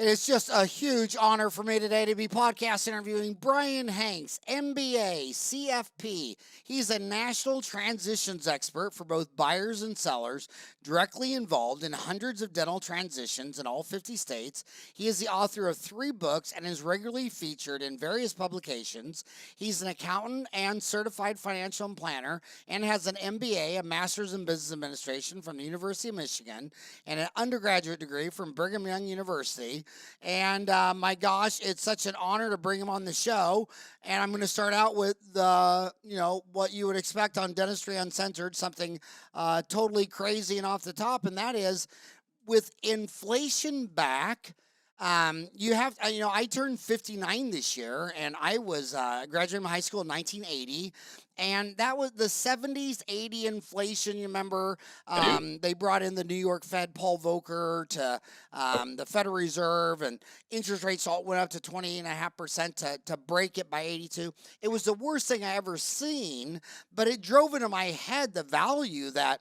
It is just a huge honor for me today to be podcast interviewing Brian Hanks, MBA, CFP. He's a national transitions expert for both buyers and sellers, directly involved in hundreds of dental transitions in all 50 states. He is the author of 3 books and is regularly featured in various publications. He's an accountant and certified financial planner and has an MBA, a master's in business administration from the University of Michigan, and an undergraduate degree from Brigham Young University. And my gosh, it's such an honor to bring him on the show. And I'm going to start out with what you would expect on Dentistry Uncensored, something totally crazy and off the top, and that is with inflation back. I turned 59 this year, and I was graduating high school in 1980, and that was the 70s, 80 inflation. You remember they brought in the New York Fed, Paul Volcker, to the Federal Reserve, and interest rates all went up to 20.5% to break it by 82. It was the worst thing I ever seen, but it drove into my head the value that,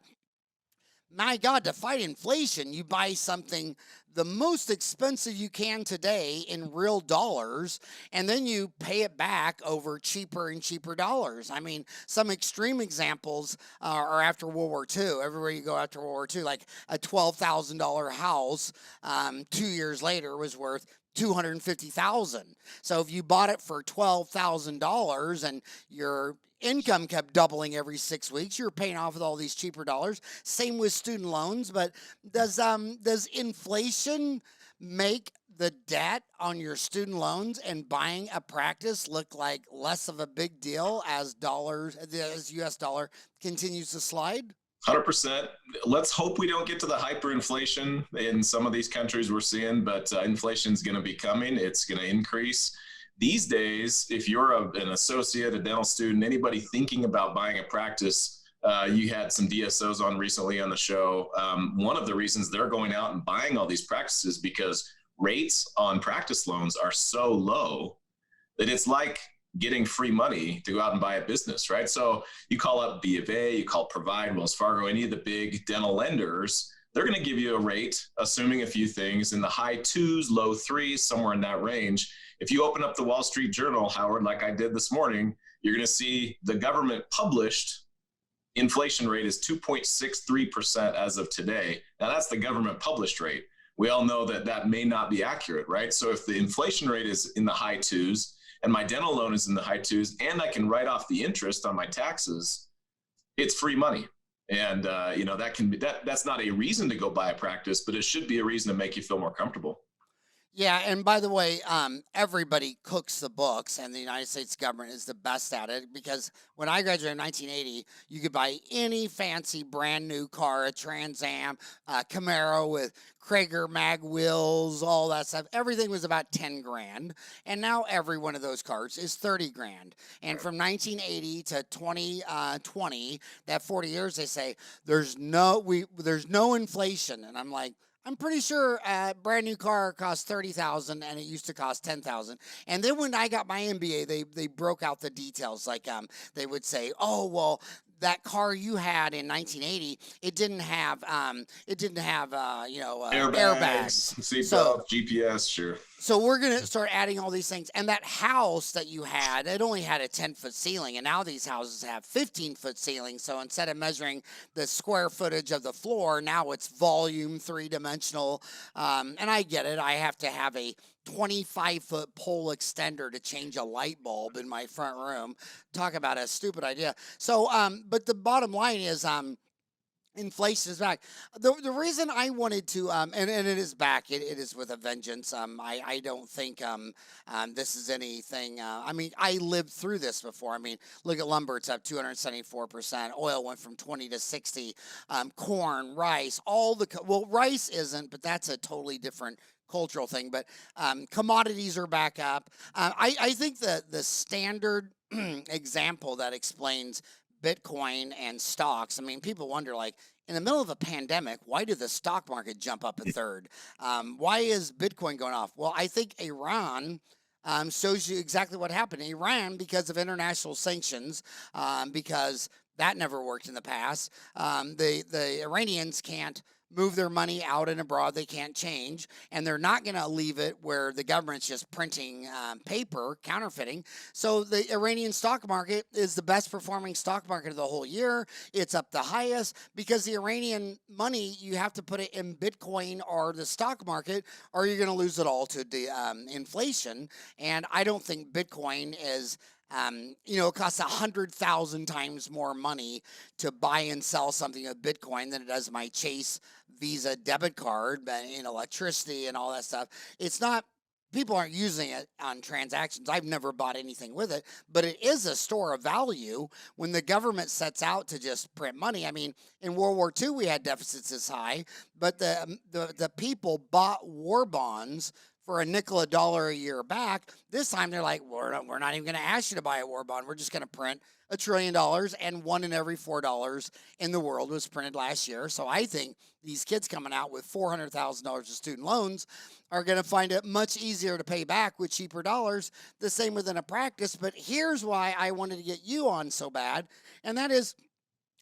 my God, to fight inflation, you buy something the most expensive you can today in real dollars, and then you pay it back over cheaper and cheaper dollars. I mean, some extreme examples are after World War II. Everywhere you go after World War II, like a $12,000 house 2 years later was worth $250,000. So if you bought it for $12,000 and your income kept doubling every 6 weeks, you're paying off with all these cheaper dollars. Same with student loans. But does inflation make the debt on your student loans and buying a practice look like less of a big deal as US dollar continues to slide? 100%. Let's hope we don't get to the hyperinflation in some of these countries we're seeing, but inflation is going to be coming. It's going to increase. These days, if you're an associate, a dental student, anybody thinking about buying a practice, you had some DSOs on recently on the show. One of the reasons they're going out and buying all these practices because rates on practice loans are so low that it's like getting free money to go out and buy a business, right? So you call up B of A, you call Provide, Wells Fargo, any of the big dental lenders, they're going to give you a rate, assuming a few things in the high 2s, low 3s, somewhere in that range. If you open up the Wall Street Journal, Howard, like I did this morning, you're going to see the government published inflation rate is 2.63% as of today. Now that's the government published rate. We all know that that may not be accurate, right? So if the inflation rate is in the high 2s and my dental loan is in the high 2s and I can write off the interest on my taxes, it's free money. And that can be that's not a reason to go buy a practice, but it should be a reason to make you feel more comfortable. Yeah, and by the way, everybody cooks the books, and the United States government is the best at it, because when I graduated in 1980, you could buy any fancy brand new car, a Trans Am, a Camaro with Krager mag wheels, all that stuff. Everything was about 10 grand, and now every one of those cars is 30 grand. And from 1980 to 2020, that 40 years, they say there's no inflation, and I'm like, I'm pretty sure a brand new car costs $30,000 and it used to cost $10,000. And then when I got my MBA, they broke out the details. Like they would say, oh well, that car you had in 1980, it didn't have airbags, seatbelt, GPS, sure. So we're going to start adding all these things. And that house that you had, it only had a 10-foot ceiling. And now these houses have 15-foot ceilings. So instead of measuring the square footage of the floor, now it's volume, 3-dimensional. And I get it. I have to have a 25-foot pole extender to change a light bulb in my front room. Talk about a stupid idea. So, but the bottom line is, inflation is back. The reason I wanted to, and it is back, it is with a vengeance. I don't think this is anything. I mean, I lived through this before. I mean, look at lumber, it's up 274%. Oil went from 20 to 60. Corn, rice, rice isn't, but that's a totally different cultural thing. But commodities are back up. I think the standard example that explains Bitcoin and stocks. I mean, people wonder, like, in the middle of a pandemic, why did the stock market jump up a third? Why is Bitcoin going off? Well, I think Iran shows you exactly what happened. Iran, because of international sanctions, because that never worked in the past, the Iranians can't move their money out and abroad. They can't change, and they're not going to leave it where the government's just printing paper, counterfeiting. So the Iranian stock market is the best performing stock market of the whole year. It's up the highest because the Iranian money, you have to put it in Bitcoin or the stock market, or you're going to lose it all to the inflation. And I don't think Bitcoin is it costs 100,000 times more money to buy and sell something with Bitcoin than it does my Chase Visa debit card, and electricity and all that stuff. It's not, people aren't using it on transactions. I've never bought anything with it, but it is a store of value when the government sets out to just print money. I mean, in World War II, we had deficits this high, but the people bought war bonds for a nickel a dollar a year back. This time they're like, we're not even going to ask you to buy a war bond. We're just going to print $1 trillion, and $1 in every $4 in the world was printed last year. So I think these kids coming out with $400,000 of student loans are going to find it much easier to pay back with cheaper dollars, the same within a practice. But here's why I wanted to get you on so bad, and that is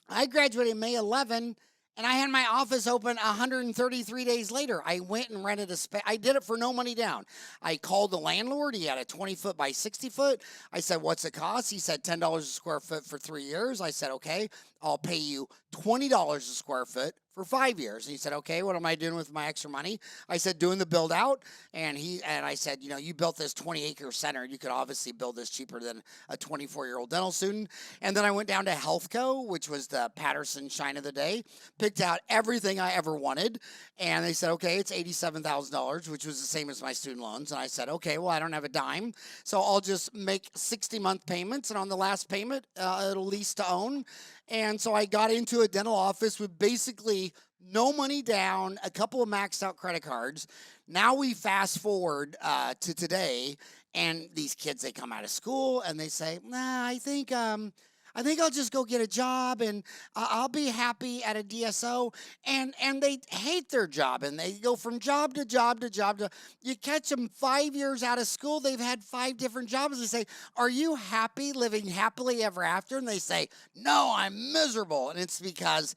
I graduated May 11, and I had my office open 133 days later. I went and rented a space. I did it for no money down. I called the landlord. He had a 20-foot by 60-foot. I said, what's it cost? He said $10 a square foot for 3 years. I said, okay, I'll pay you $20 a square foot for 5 years. And he said, okay, what am I doing with my extra money? I said, doing the build out. And I said, you built this 20-acre center. You could obviously build this cheaper than a 24-year-old dental student. And then I went down to Healthco, which was the Patterson shine of the day, picked out everything I ever wanted. And they said, okay, it's $87,000, which was the same as my student loans. And I said, okay, well, I don't have a dime, so I'll just make 60-month payments. And on the last payment, it'll lease to own. And so I got into a dental office with basically no money down, a couple of maxed out credit cards. Now we fast forward to today, and these kids, they come out of school and they say, nah, I think I'll just go get a job, and I'll be happy at a DSO. And they hate their job, and they go from job to job to job to. You catch them 5 years out of school, they've had 5 different jobs. They say, are you happy, living happily ever after? And they say, no, I'm miserable. And it's because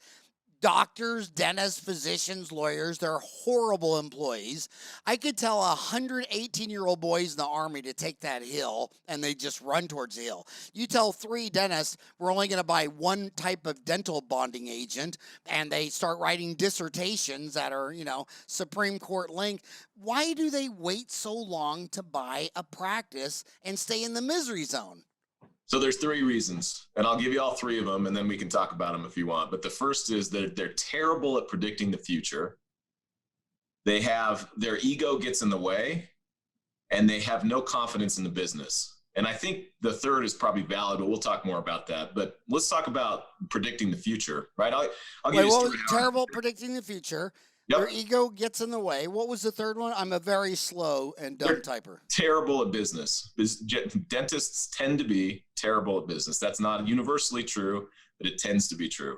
doctors, dentists, physicians, lawyers, they're horrible employees. I could tell 118-year-old boys in the Army to take that hill, and they just run towards the hill. You tell 3 dentists, we're only going to buy 1 type of dental bonding agent, and they start writing dissertations that are, Supreme Court length. Why do they wait so long to buy a practice and stay in the misery zone? So there's 3 reasons, and I'll give you all 3 of them, and then we can talk about them if you want. But the first is that they're terrible at predicting the future. Their ego gets in the way, and they have no confidence in the business. And I think the third is probably valid, but we'll talk more about that. But let's talk about predicting the future, right? I'll give you terrible predicting the future. Yep. Your ego gets in the way. What was the third one? I'm a very slow and dumb typer. Terrible at business. Dentists tend to be terrible at business. That's not universally true, but it tends to be true.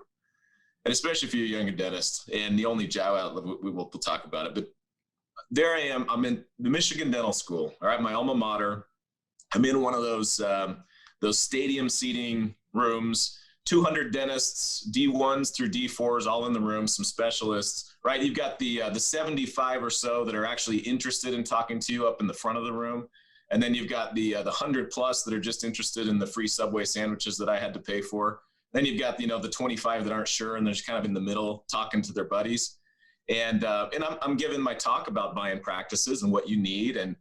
And especially if you're a younger dentist, and the only job outlet, we'll talk about it. But there I am. I'm in the Michigan Dental School, all right, my alma mater. I'm in one of those stadium seating rooms, 200 dentists, D1s through D4s, all in the room, some specialists, right? You've got the 75 or so that are actually interested in talking to you up in the front of the room. And then you've got the 100 plus that are just interested in the free Subway sandwiches that I had to pay for. Then you've got, the 25 that aren't sure, and they're just kind of in the middle talking to their buddies. And I'm giving my talk about buying practices and what you need. And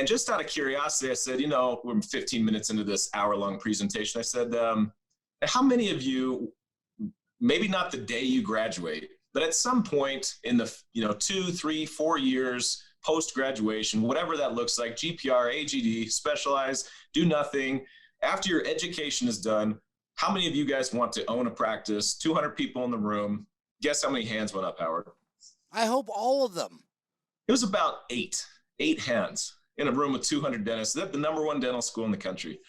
just out of curiosity, I said, we're 15 minutes into this hour-long presentation. I said, how many of you, maybe not the day you graduate, but at some point in the 2, 3, 4 years post-graduation, whatever that looks like, GPR, AGD, specialize, do nothing, after your education is done, how many of you guys want to own a practice? 200 people in the room. Guess how many hands went up, Howard? I hope all of them. It was about 8 hands in a room with 200 dentists. That's the #1 dental school in the country.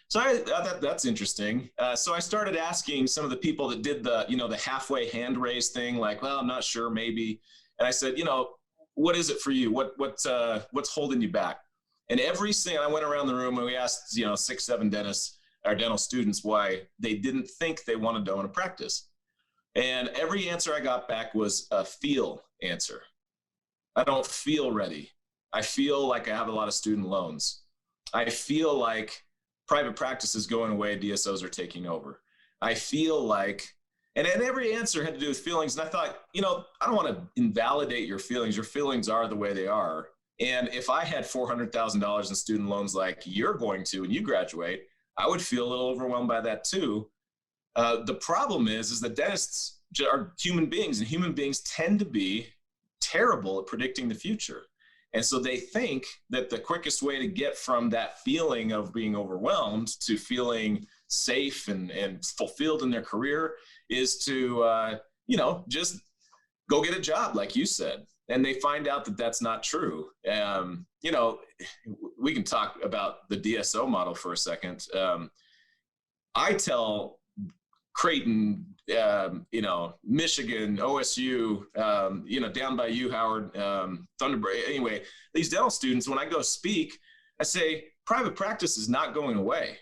So I thought that's interesting. So I started asking some of the people that did the halfway hand raise thing, like, well, I'm not sure, maybe. And I said, what is it for you? What's holding you back? And I went around the room and we asked, 6, 7 dentists, our dental students, why they didn't think they wanted to own a practice. And every answer I got back was feel. answer. I don't feel ready. I feel like I have a lot of student loans. I feel like private practice is going away, DSOs are taking over. I feel like, and every answer had to do with feelings. And I thought, I don't want to invalidate your feelings. Your feelings are the way they are. And if I had $400,000 in student loans like you're going to when you graduate, I would feel a little overwhelmed by that too. The problem is that dentists are human beings, and human beings tend to be terrible at predicting the future. And so they think that the quickest way to get from that feeling of being overwhelmed to feeling safe and fulfilled in their career is to, just go get a job, like you said. And they find out that that's not true. We can talk about the DSO model for a second. I tell Creighton, Michigan, OSU, down by you, Howard, Thunderbird. Anyway, these dental students, when I go speak, I say, private practice is not going away.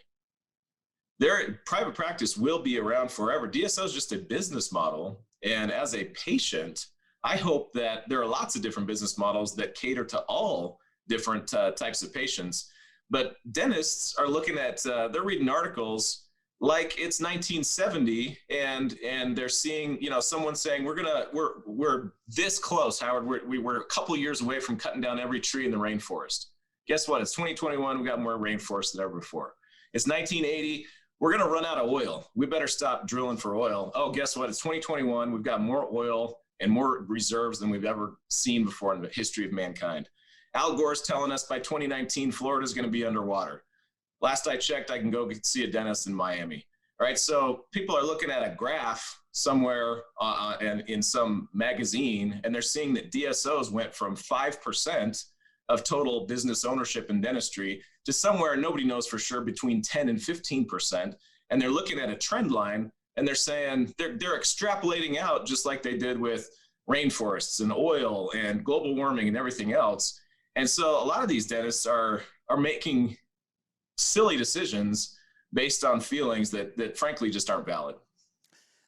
Private practice will be around forever. DSO is just a business model. And as a patient, I hope that there are lots of different business models that cater to all different types of patients. But dentists are looking at, they're reading articles like it's 1970, and they're seeing, someone saying we're this close, Howard. We're a couple years away from cutting down every tree in the rainforest. Guess what? It's 2021. We got more rainforest than ever before. It's 1980. We're going to run out of oil. We better stop drilling for oil. Oh, guess what? It's 2021. We've got more oil and more reserves than we've ever seen before in the history of mankind. Al Gore's telling us by 2019, Florida is going to be underwater. Last I checked, I can go see a dentist in Miami. All right, so people are looking at a graph somewhere and in some magazine, and they're seeing that DSOs went from 5% of total business ownership in dentistry to somewhere, nobody knows for sure, between 10 and 15%. And they're looking at a trend line, and they're saying they're extrapolating out just like they did with rainforests and oil and global warming and everything else. And so a lot of these dentists are making silly decisions based on feelings that frankly just aren't valid.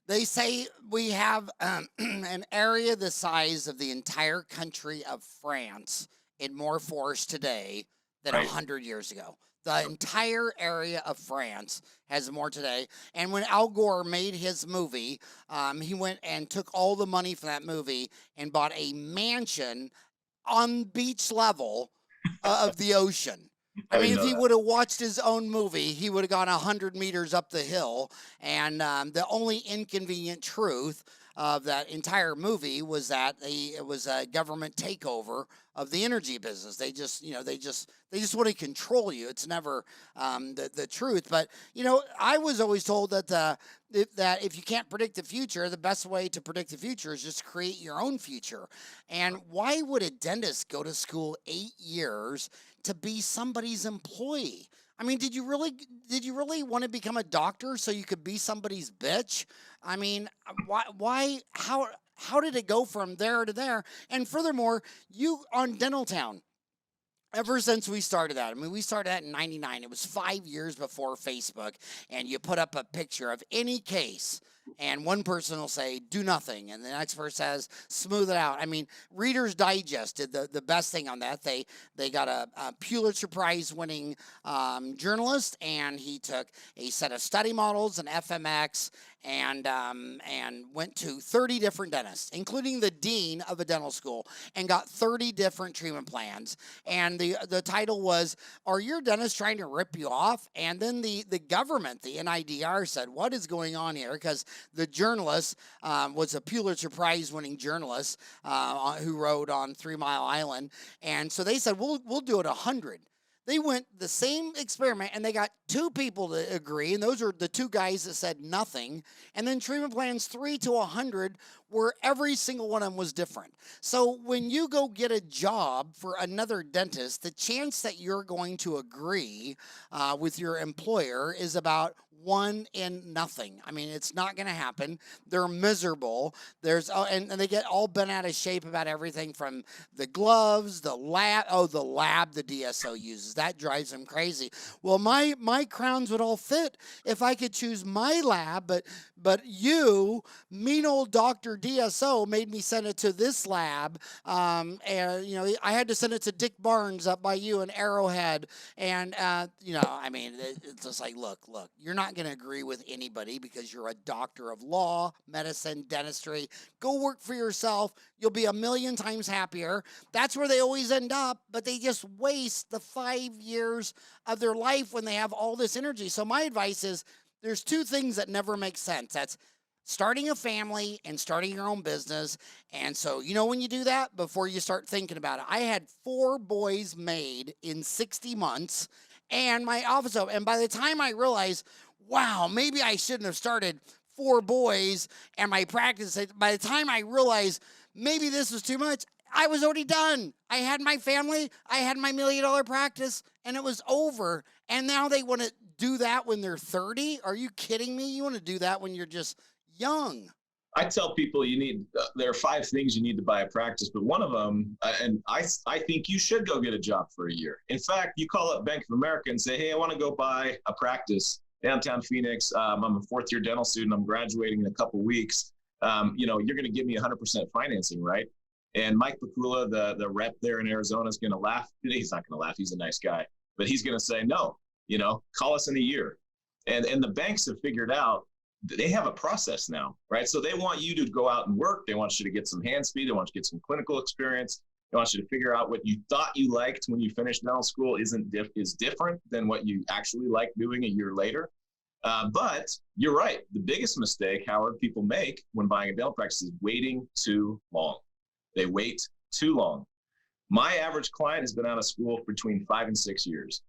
They say we have an area the size of the entire country of France in more forest today than 100 years ago. The entire area of France has more today. And when Al Gore made his movie, he went and took all the money from that movie and bought a mansion on beach level of the ocean. I mean, if he would have watched his own movie, he would have gone 100 meters up the hill. And the only inconvenient truth of that entire movie was that it was a government takeover of the energy business. They just want to control you. It's never the truth. But I was always told that if you can't predict the future, the best way to predict the future is just create your own future. And why would a dentist go to school 8 years to be somebody's employee? I mean, did you really want to become a doctor so you could be somebody's bitch? I mean, why, how did it go from there to there? And furthermore, you on Dental Town, ever since we started that, I mean, we started that in 99. It was 5 years before Facebook, and you put up a picture of any case, and one person will say, do nothing, and the next person says, smooth it out. I mean, Reader's Digest did the best thing on that. They got a Pulitzer Prize winning journalist, and he took a set of study models and FMX and went to 30 different dentists, including the dean of a dental school, and got 30 different treatment plans. And the title was, are your dentists trying to rip you off? And then the government, the NIDR, said, what is going on here? Because the journalist was a Pulitzer Prize winning journalist who wrote on 3 Mile Island. And so they said, we'll do it 100. They went the same experiment, and they got 2 people to agree, and those are the 2 guys that said nothing. And then treatment plans 3 to 100, where every single one of them was different. So when you go get a job for another dentist, the chance that you're going to agree with your employer is about 1 in nothing. I mean, it's not going to happen. They're miserable. And they get all bent out of shape about everything from the gloves, the lab. Oh, the lab the DSO uses. That drives them crazy. Well, my crowns would all fit if I could choose my lab, but But you, mean old Dr. DSO, made me send it to this lab. And, you know, I had to send it to Dick Barnes up by you in Arrowhead. And, you know, I mean, it's just like, look, you're not going to agree with anybody because you're a doctor of law, medicine, dentistry. Go work for yourself. You'll be a million times happier. That's where they always end up, but they just waste the 5 years of their life when they have all this energy. So my advice is, there's two things that never make sense. That's starting a family and starting your own business. And so, you know, when you do that, before you start thinking about it, I had 4 boys made in 60 months and my office open. And by the time I realized, wow, maybe I shouldn't have started 4 boys and my practice, by the time I realized maybe this was too much, I was already done. I had my family, I had my $1 million practice, and it was over. And now they want to do that when they're 30? Are you kidding me? You want to do that when you're just young. I tell people there are 5 things you need to buy a practice, but one of them, and I think you should go get a job for a year. In fact, you call up Bank of America and say, hey, I want to go buy a practice downtown Phoenix. I'm a 4th year dental student. I'm graduating in a couple weeks. You know, you're going to give me 100% financing, right? And Mike Pakula, the rep there in Arizona, is going to laugh. He's not going to laugh. He's a nice guy, but he's going to say, no, you know, call us in a year. And the banks have figured out they have a process now, right? So they want you to go out and work. They want you to get some hand speed. They want you to get some clinical experience. They want you to figure out what you thought you liked when you finished dental school is different than what you actually like doing a year later. But you're right. The biggest mistake, Howard, people make when buying a dental practice is waiting too long. They wait too long. My average client has been out of school for between 5 and 6 years.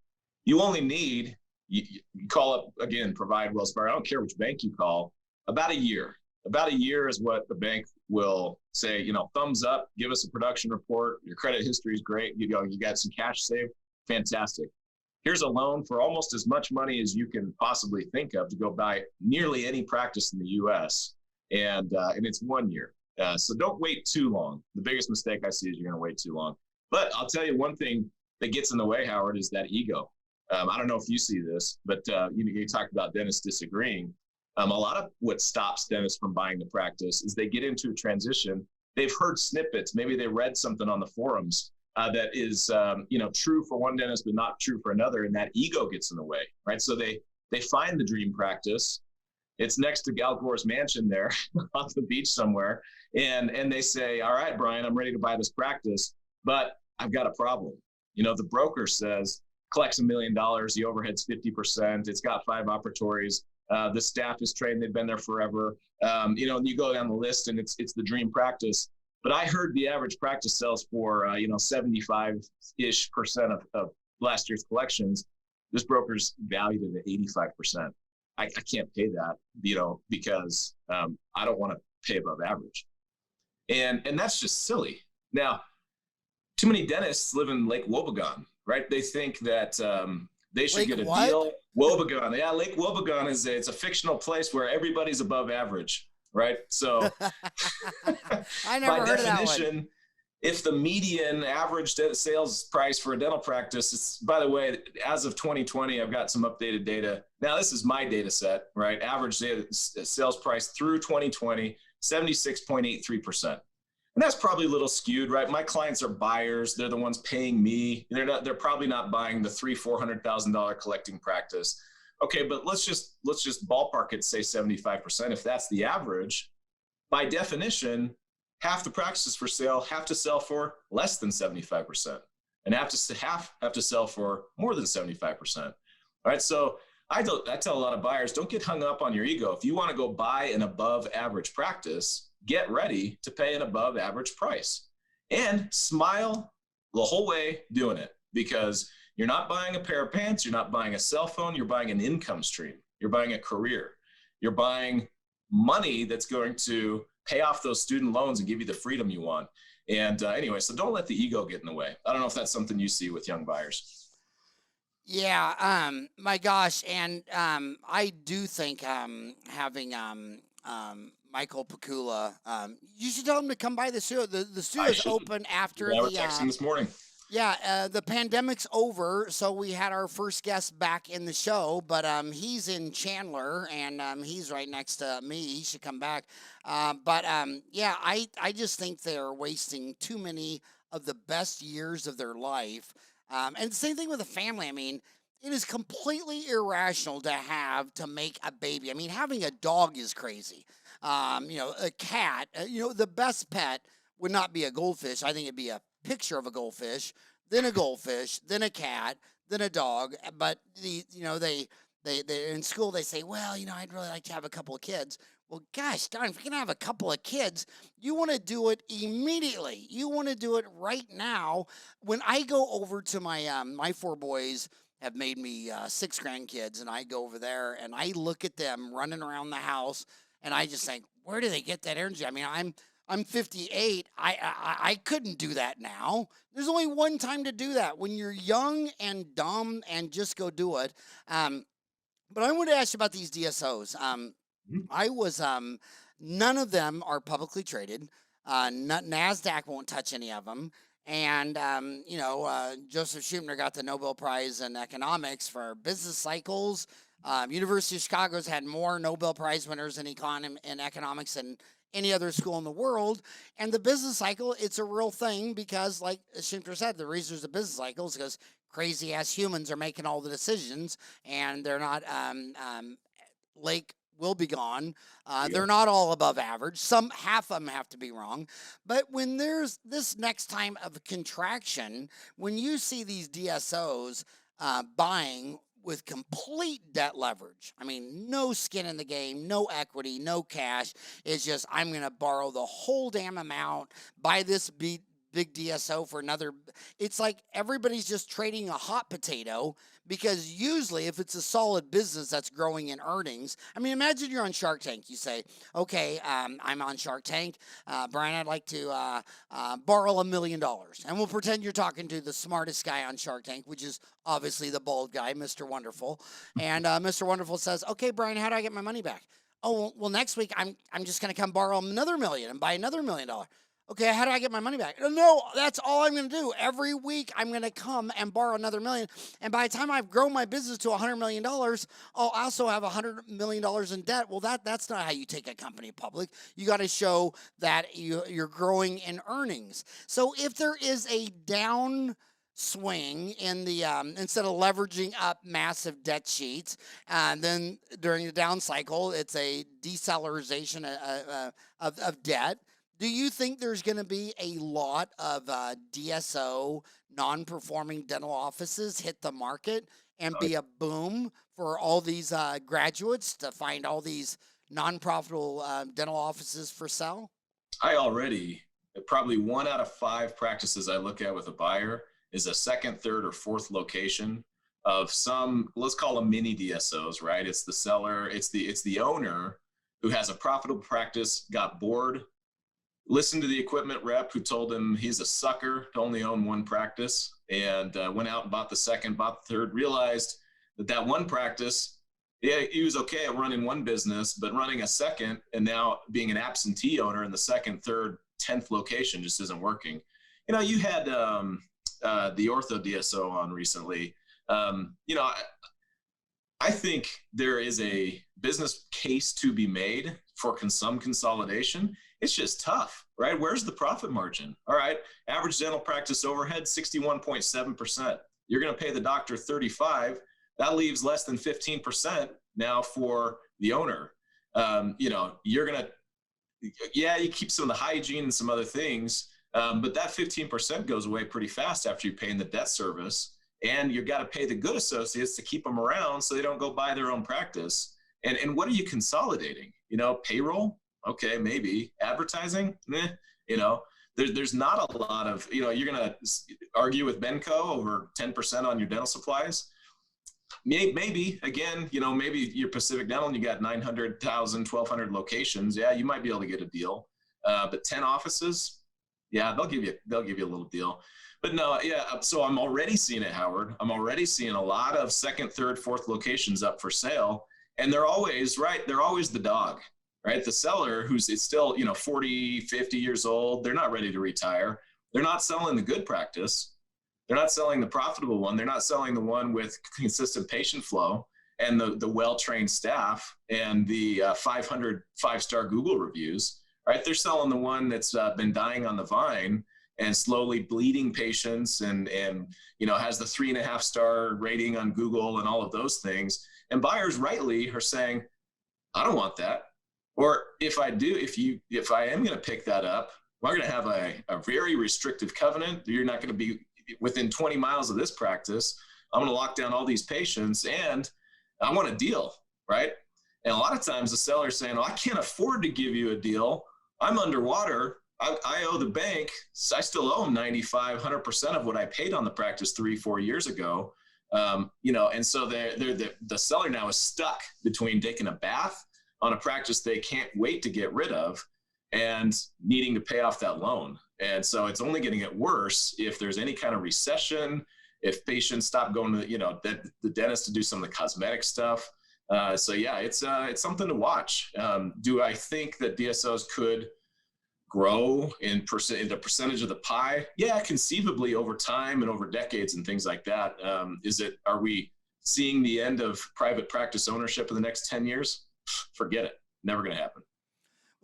You only need, you call up, again, Provide, Wells Fargo, I don't care which bank you call, about a year. About a year is what the bank will say, you know, thumbs up, give us a production report, your credit history is great, you got some cash saved, fantastic. Here's a loan for almost as much money as you can possibly think of to go buy nearly any practice in the US, and it's 1 year. So don't wait too long. The biggest mistake I see is you're going to wait too long. But I'll tell you one thing that gets in the way, Howard, is that ego. I don't know if you see this, but you talked about dentists disagreeing. A lot of what stops dentists from buying the practice is they get into a transition. They've heard snippets. Maybe they read something on the forums that is, true for one dentist, but not true for another. And that ego gets in the way, right? So they find the dream practice. It's next to Al Gore's mansion there on the beach somewhere. And they say, all right, Brian, I'm ready to buy this practice, but I've got a problem. You know, the broker says, collects $1 million, the overhead's 50%, it's got 5 operatories, the staff is trained, they've been there forever. And you go down the list and it's the dream practice. But I heard the average practice sells for, 75-ish% of last year's collections. This broker's valued it at 85%. I can't pay that, because I don't want to pay above average. And that's just silly. Now, too many dentists live in Lake Wobegon, right? They think that they should get a deal. Wobegon. Yeah, Lake Wobegon it's a fictional place where everybody's above average, right? So I never heard of that one. If the median average sales price for a dental practice, it's, by the way, as of 2020, I've got some updated data. Now, this is my data set, right? Average sales price through 2020, 76.83%. And that's probably a little skewed, right? My clients are buyers. They're the ones paying me. They're probably not buying the $300,000-$400,000 collecting practice. Okay, but let's just ballpark it, say 75%. If that's the average, by definition, half the practices for sale have to sell for less than 75%, and half to sell for more than 75%. All right, so I tell a lot of buyers, don't get hung up on your ego. If you want to go buy an above average practice, get ready to pay an above average price and smile the whole way doing it, because you're not buying a pair of pants, you're not buying a cell phone, you're buying an income stream, you're buying a career, you're buying money that's going to pay off those student loans and give you the freedom you want. And anyway, so don't let the ego get in the way. I don't know if that's something you see with young buyers. Yeah, my gosh, and I do think having Michael Pakula, you should tell him to come by the studio. The studio's open after I was texting this morning. Yeah, the pandemic's over, so we had our first guest back in the show, but he's in Chandler, and he's right next to me. He should come back. Yeah, I just think they're wasting too many of the best years of their life. And the same thing with a family. I mean, it is completely irrational to make a baby. I mean, having a dog is crazy. A cat, the best pet would not be a goldfish. I think it'd be a picture of a goldfish, then a goldfish, then a cat, then a dog. But they in school they say, well, I'd really like to have a couple of kids. Well, gosh darn, if you're gonna have a couple of kids, you want to do it immediately. You want to do it right now. When I go over to my 4 boys have made me 6 grandkids, and I go over there and I look at them running around the house, and I just think, where do they get that energy? I mean, I'm 58. I couldn't do that now. There's only one time to do that, when you're young and dumb, and just go do it. But I want to ask you about these DSOs. Mhm. I was none of them are publicly traded. NASDAQ won't touch any of them. And Joseph Schumpeter got the Nobel Prize in economics for business cycles. University of Chicago's had more Nobel Prize winners in economics than any other school in the world. And the business cycle, it's a real thing, because, like Schumpeter said, the reason there's a business cycle is because crazy ass humans are making all the decisions, and they're not Lake will be gone. Yeah. They're not all above average. Half of them have to be wrong. But when there's this next time of contraction, when you see these DSOs buying with complete debt leverage, I mean, no skin in the game, no equity, no cash. It's just, I'm going to borrow the whole damn amount, buy this big DSO for another. It's like everybody's just trading a hot potato, because usually if it's a solid business that's growing in earnings, I mean, imagine you're on Shark Tank. You say, okay, I'm on Shark Tank. Brian, I'd like to borrow $1 million. And we'll pretend you're talking to the smartest guy on Shark Tank, which is obviously the bald guy, Mr. Wonderful. And Mr. Wonderful says, okay, Brian, how do I get my money back? Oh, well, next week I'm just going to come borrow another $1 million and buy another $1 million. Okay, how do I get my money back? No, that's all I'm going to do. Every week I'm going to come and borrow another $1 million. And by the time I've grown my business to $100 million, I'll also have $100 million in debt. Well, that's not how you take a company public. You got to show that you're growing in earnings. So if there is a down swing in the instead of leveraging up massive debt sheets, and then during the down cycle, it's a decelerization of debt. Do you think there's going to be a lot of DSO, non-performing dental offices hit the market and be a boom for all these graduates to find all these non-profitable dental offices for sale? Probably 1 out of 5 practices I look at with a buyer is a second, third, or fourth location of some, let's call them mini DSOs, right? It's the seller, it's the owner who has a profitable practice, got bored, listened to the equipment rep who told him he's a sucker to only own 1 practice, and went out and bought the second, bought the third, realized that 1 practice, yeah, he was okay at running 1 business, but running a second and now being an absentee owner in the second, third, 10th location just isn't working. You had the ortho DSO on recently. I think there is a business case to be made for some consolidation. It's just tough, right? Where's the profit margin? All right, average dental practice overhead, 61.7%. You're going to pay the doctor 35. That leaves less than 15% now for the owner. You're going to, you keep some of the hygiene and some other things, but that 15% goes away pretty fast after you're paying the debt service. And you've got to pay the good associates to keep them around so they don't go buy their own practice. And what are you consolidating? Payroll? Okay, maybe. Advertising? There's not a lot of, you're going to argue with Benco over 10% on your dental supplies. Maybe, again, maybe you're Pacific Dental and you got 900,000, 1,200 locations. Yeah, you might be able to get a deal. But 10 offices, yeah, they'll give you a little deal. But no, yeah, so I'm already seeing it, Howard. I'm already seeing a lot of second, third, fourth locations up for sale. And they're always, right, they're always the dog, right? The seller it's still, 40, 50 years old. They're not ready to retire. They're not selling the good practice. They're not selling the profitable one. They're not selling the one with consistent patient flow and the well-trained staff and the 500 five-star Google reviews, right? They're selling the one that's been dying on the vine and slowly bleeding patients and has the 3.5-star rating on Google and all of those things. And buyers rightly are saying, I don't want that. Or if I am going to pick that up, we're going to have a very restrictive covenant. You're not going to be within 20 miles of this practice. I'm going to lock down all these patients and I want a deal, right? And a lot of times the seller's saying, I can't afford to give you a deal. I'm underwater. I owe the bank. I still owe them 95, 100% of what I paid on the practice 3-4 years ago. And so the seller now is stuck between taking a bath on a practice they can't wait to get rid of and needing to pay off that loan. And so it's only going to get worse if there's any kind of recession, if patients stop going to, the dentist to do some of the cosmetic stuff. So yeah, it's something to watch. Do I think that DSOs could grow in the percentage of the pie? Yeah, conceivably over time and over decades and things like that. Are we seeing the end of private practice ownership in the next 10 years? Forget it. Never going to happen.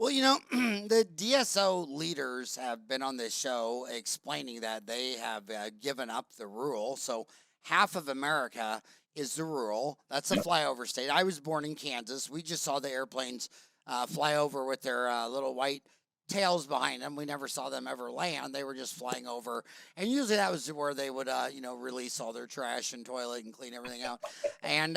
Well, the DSO leaders have been on this show explaining that they have given up the rural. So half of America is the rural. That's a flyover state. I was born in Kansas. We just saw the airplanes fly over with their little white tails behind them. We never saw them ever land. They were just flying over. And usually that was where they would, release all their trash and toilet and clean everything out. And,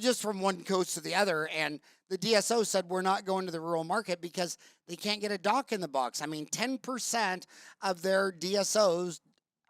just from one coast to the other. And the DSO said, we're not going to the rural market because they can't get a doc in the box. I mean, 10% of their DSOs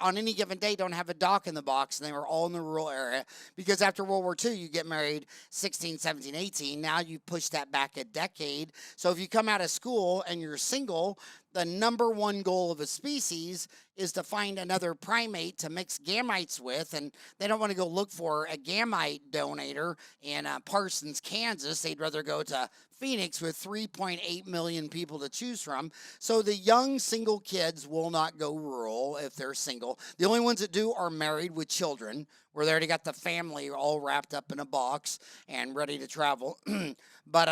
on any given day don't have a doc in the box, and they were all in the rural area because after World War II, you get married 16, 17, 18. Now you push that back a decade. So if you come out of school and you're single, the number one goal of a species is to find another primate to mix gametes with, and they don't want to go look for a gamete donator in Parsons, Kansas. They'd rather go to Phoenix with 3.8 million people to choose from. So the young single kids will not go rural if they're single. The only ones that do are married with children, where they already got the family all wrapped up in a box and ready to travel. But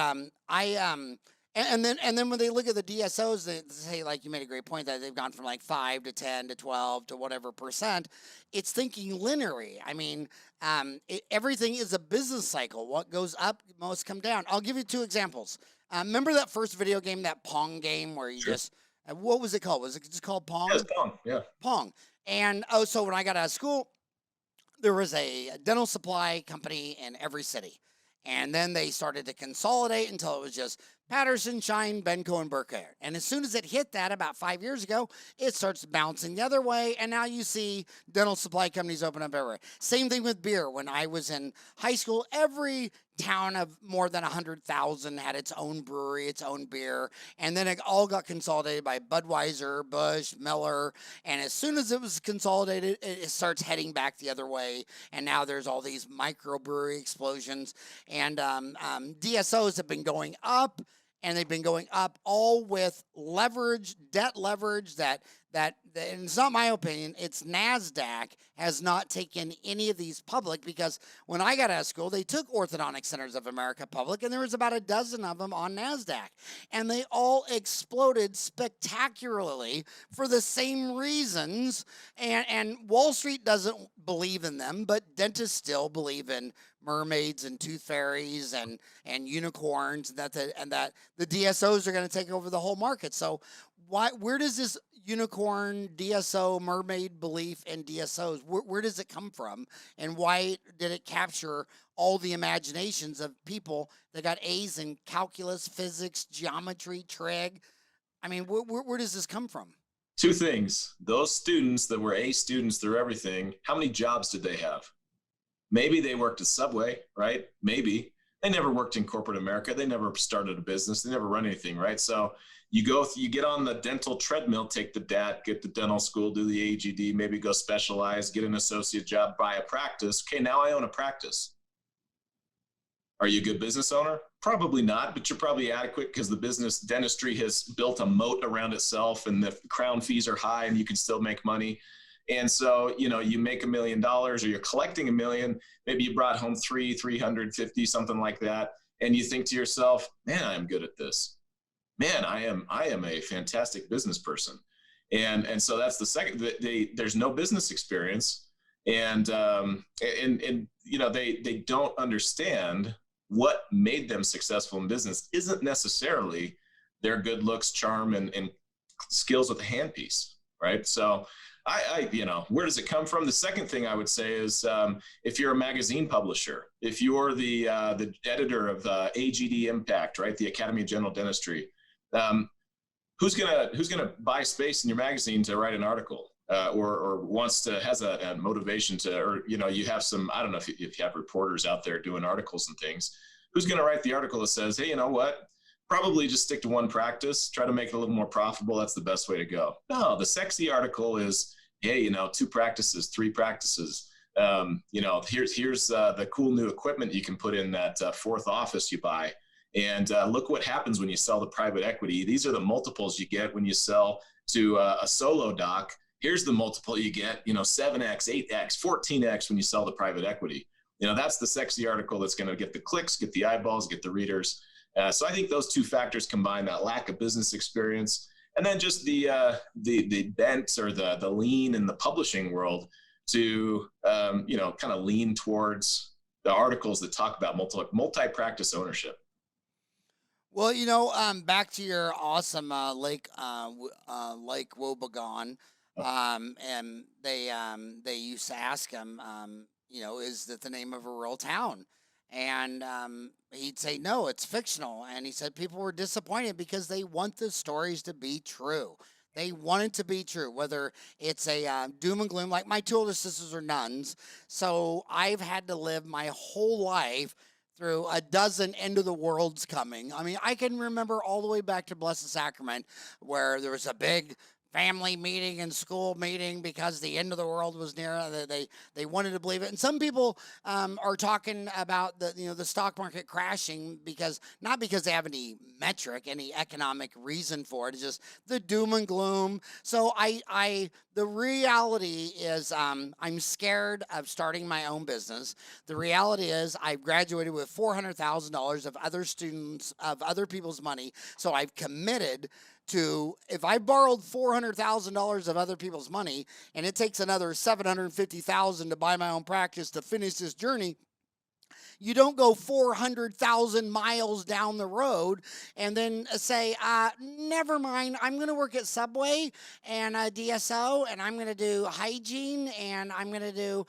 And then when they look at the DSOs, they say, like you made a great point, that they've gone from like 5 to 10 to 12 to whatever percent. It's thinking linearly. I mean, everything is a business cycle. What goes up must come down. I'll give you 2 examples. Remember that first video game, that Pong game, where you just, what was it called? Was it just called Pong? Yes, Pong, yeah. Pong. And, so when I got out of school, there was a dental supply company in every city. And then they started to consolidate until it was just Patterson, Shine, Benco, and Burkhardt. And as soon as it hit that about 5 years ago, it starts bouncing the other way. And now you see dental supply companies open up everywhere. Same thing with beer. When I was in high school, every town of more than 100,000 had its own brewery, its own beer. And then it all got consolidated by Budweiser, Busch, Miller. And as soon as it was consolidated, it starts heading back the other way. And now there's all these microbrewery explosions. And DSOs have been going up. And they've been going up all with leverage, debt leverage that and it's not my opinion, it's NASDAQ has not taken any of these public, because when I got out of school, they took Orthodontic Centers of America public, and there was about a dozen of them on NASDAQ. And they all exploded spectacularly for the same reasons. And Wall Street doesn't believe in them, but dentists still believe in mermaids and tooth fairies and unicorns, and that the DSOs are going to take over the whole market. So where does this unicorn, DSO, mermaid belief in DSOs, where does it come from? And why did it capture all the imaginations of people that got A's in calculus, physics, geometry, trig? I mean, where does this come from? 2 things. Those students that were A students through everything, how many jobs did they have? Maybe they worked at Subway, right? Maybe. They never worked in corporate America. They never started a business. They never run anything, right? So you get on the dental treadmill, take the DAT, get the dental school, do the AGD, maybe go specialize, get an associate job, buy a practice. Okay, now I own a practice. Are you a good business owner? Probably not, but you're probably adequate because the business dentistry has built a moat around itself and the crown fees are high and you can still make money. And so, you make $1 million or you're collecting $1 million, maybe you brought home 350, something like that. And you think to yourself, man, I'm good at this. Man, I am a fantastic business person. And so that's the second, there's no business experience. And they don't understand what made them successful in business isn't necessarily their good looks, charm, and skills with a handpiece, right? So where does it come from? The second thing I would say is, if you're a magazine publisher, if you're the editor of AGD Impact, right, the Academy of General Dentistry, who's gonna buy space in your magazine to write an article, or has a motivation to, or you have some, I don't know if you have reporters out there doing articles and things. Who's gonna write the article that says, hey, you know what? Probably just stick to one practice, try to make it a little more profitable. That's the best way to go. No, the sexy article is, hey, 2 practices, 3 practices. Here's the cool new equipment you can put in that 4th office you buy. And look what happens when you sell to private equity. These are the multiples you get when you sell to a solo doc. Here's the multiple you get, 7x, 8x, 14x when you sell to private equity. That's the sexy article that's going to get the clicks, get the eyeballs, get the readers. So I think those 2 factors combine, that lack of business experience, and then just the bent or the lean in the publishing world to kind of lean towards the articles that talk about multi-practice ownership. Well, back to your awesome Lake Wobegon, and they used to ask him, is that the name of a real town? And he'd say, no, it's fictional. And he said people were disappointed because they want the stories to be true. They want it to be true, whether it's a doom and gloom. Like my 2 older sisters are nuns, so I've had to live my whole life through a dozen end of the worlds coming. I mean, I can remember all the way back to Blessed Sacrament, where there was a big family meeting and school meeting because the end of the world was near. They wanted to believe it, and some people are talking about the stock market crashing not because they have any metric, any economic reason for it. It's just the doom and gloom. So the reality is, I'm scared of starting my own business. The reality is, I've graduated with $400,000 of other people's money, so I've committed to, if I borrowed $400,000 of other people's money and it takes another $750,000 to buy my own practice to finish this journey, you don't go 400,000 miles down the road and then say, never mind, I'm going to work at Subway and a DSO, and I'm going to do hygiene, and I'm going to do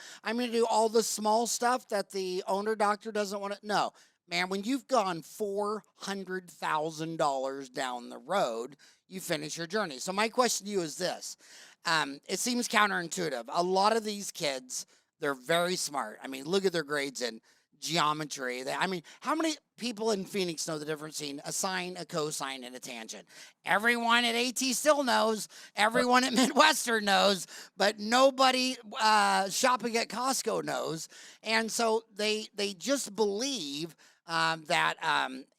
all the small stuff that the owner doctor doesn't want to. No. Man, when you've gone $400,000 down the road, you finish your journey. So my question to you is this. It seems counterintuitive. A lot of these kids, they're very smart. I mean, look at their grades in geometry. How many people in Phoenix know the difference between a sine, a cosine, and a tangent? Everyone at AT still knows. Everyone at Midwestern knows. But nobody shopping at Costco knows. And so they just believe that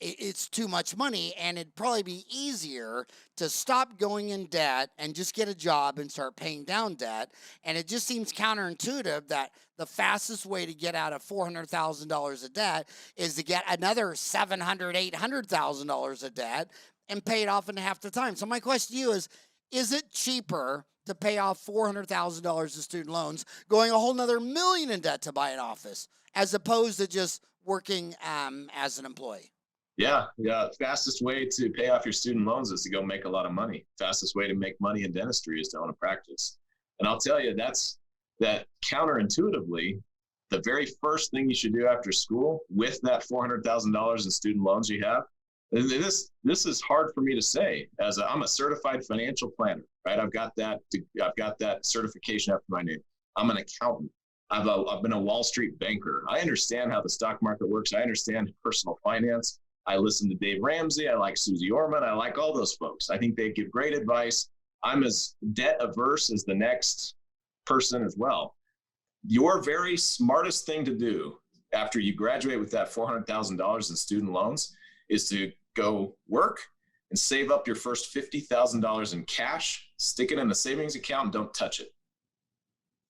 it's too much money, and it'd probably be easier to stop going in debt and just get a job and start paying down debt. And it just seems counterintuitive that the fastest way to get out of $400,000 of debt is to get another $700,000, $800,000 of debt and pay it off in half the time. So my question to you is it cheaper to pay off $400,000 of student loans, going a whole nother $1 million in debt to buy an office, as opposed to just working as an employee? Yeah. Fastest way to pay off your student loans is to go make a lot of money. Fastest way to make money in dentistry is to own a practice. And I'll tell you, that counterintuitively, the very first thing you should do after school with that $400,000 in student loans you have, this is hard for me to say, as I'm a certified financial planner, right? I've got that certification after my name. I'm an accountant. I've been a Wall Street banker. I understand how the stock market works. I understand personal finance. I listen to Dave Ramsey. I like Susie Orman. I like all those folks. I think they give great advice. I'm as debt averse as the next person as well. Your very smartest thing to do after you graduate with that $400,000 in student loans is to go work and save up your first $50,000 in cash, stick it in a savings account, and don't touch it.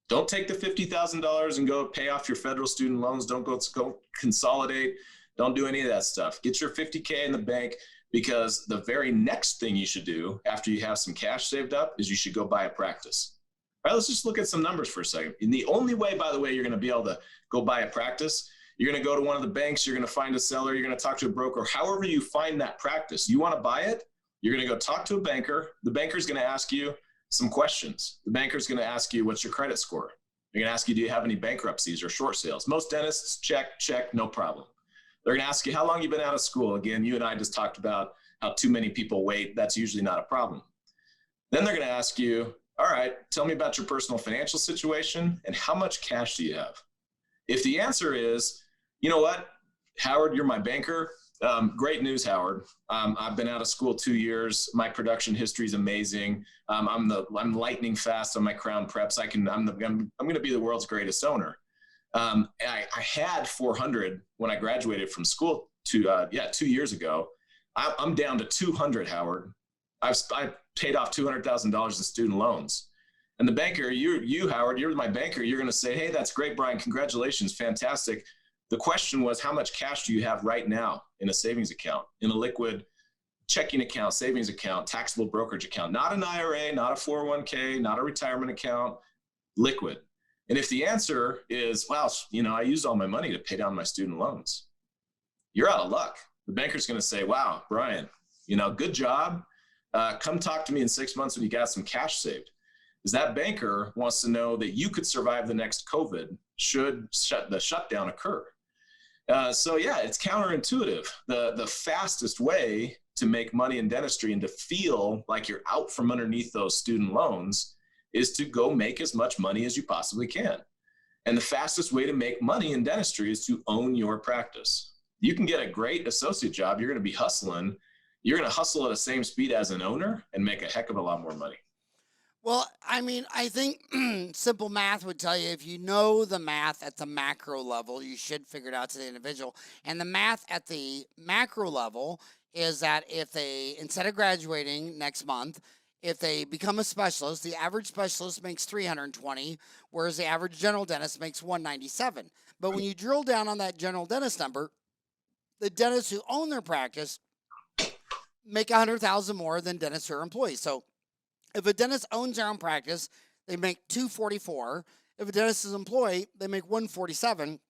Don't take the $50,000 and go pay off your federal student loans. Don't go consolidate. Don't do any of that stuff. Get your 50K in the bank, because the very next thing you should do after you have some cash saved up is you should go buy a practice. All right, let's just look at some numbers for a second. And the only way, by the way, you're going to be able to go buy a practice, you're going to go to one of the banks, you're going to find a seller, you're going to talk to a broker, however you find that practice. You want to buy it, you're going to go talk to a banker. The banker's going to ask you some questions. The banker's going to ask you, what's your credit score? They're going to ask you, do you have any bankruptcies or short sales? Most dentists, check, no problem. They're going to ask you, how long you've been out of school? Again, you and I just talked about how too many people wait. That's usually not a problem. Then they're going to ask you, all right, tell me about your personal financial situation and how much cash do you have? If the answer is, you know what, Howard, you're my banker. Great news, Howard. I've been out of school 2 years. My production history is amazing. I'm lightning fast on my crown preps. I'm going to be the world's greatest owner. I had 400 when I graduated from school 2 years ago. I'm down to 200, Howard. I paid off $200,000 in student loans. And the banker, you, Howard, you're my banker. You're going to say, hey, that's great, Brian. Congratulations. Fantastic. The question was, how much cash do you have right now in a savings account, in a liquid checking account, savings account, taxable brokerage account, not an IRA, not a 401k, not a retirement account, liquid. And if the answer is, wow, I used all my money to pay down my student loans, you're out of luck. The banker's going to say, wow, Brian, good job. Come talk to me in 6 months when you got some cash saved. Because that banker wants to know that you could survive the next COVID should the shutdown occur. So yeah, it's counterintuitive. The fastest way to make money in dentistry and to feel like you're out from underneath those student loans is to go make as much money as you possibly can. And the fastest way to make money in dentistry is to own your practice. You can get a great associate job. You're going to be hustling. You're going to hustle at the same speed as an owner and make a heck of a lot more money. Well, I mean, I think simple math would tell you if you know the math at the macro level, you should figure it out to the individual. And the math at the macro level is that if they, instead of graduating next month, if they become a specialist, the average specialist makes 320, whereas the average general dentist makes 197. But when you drill down on that general dentist number, the dentists who own their practice make 100,000 more than dentists who are employees. So if a dentist owns their own practice, they make 244. If a dentist is an employee, they make 147.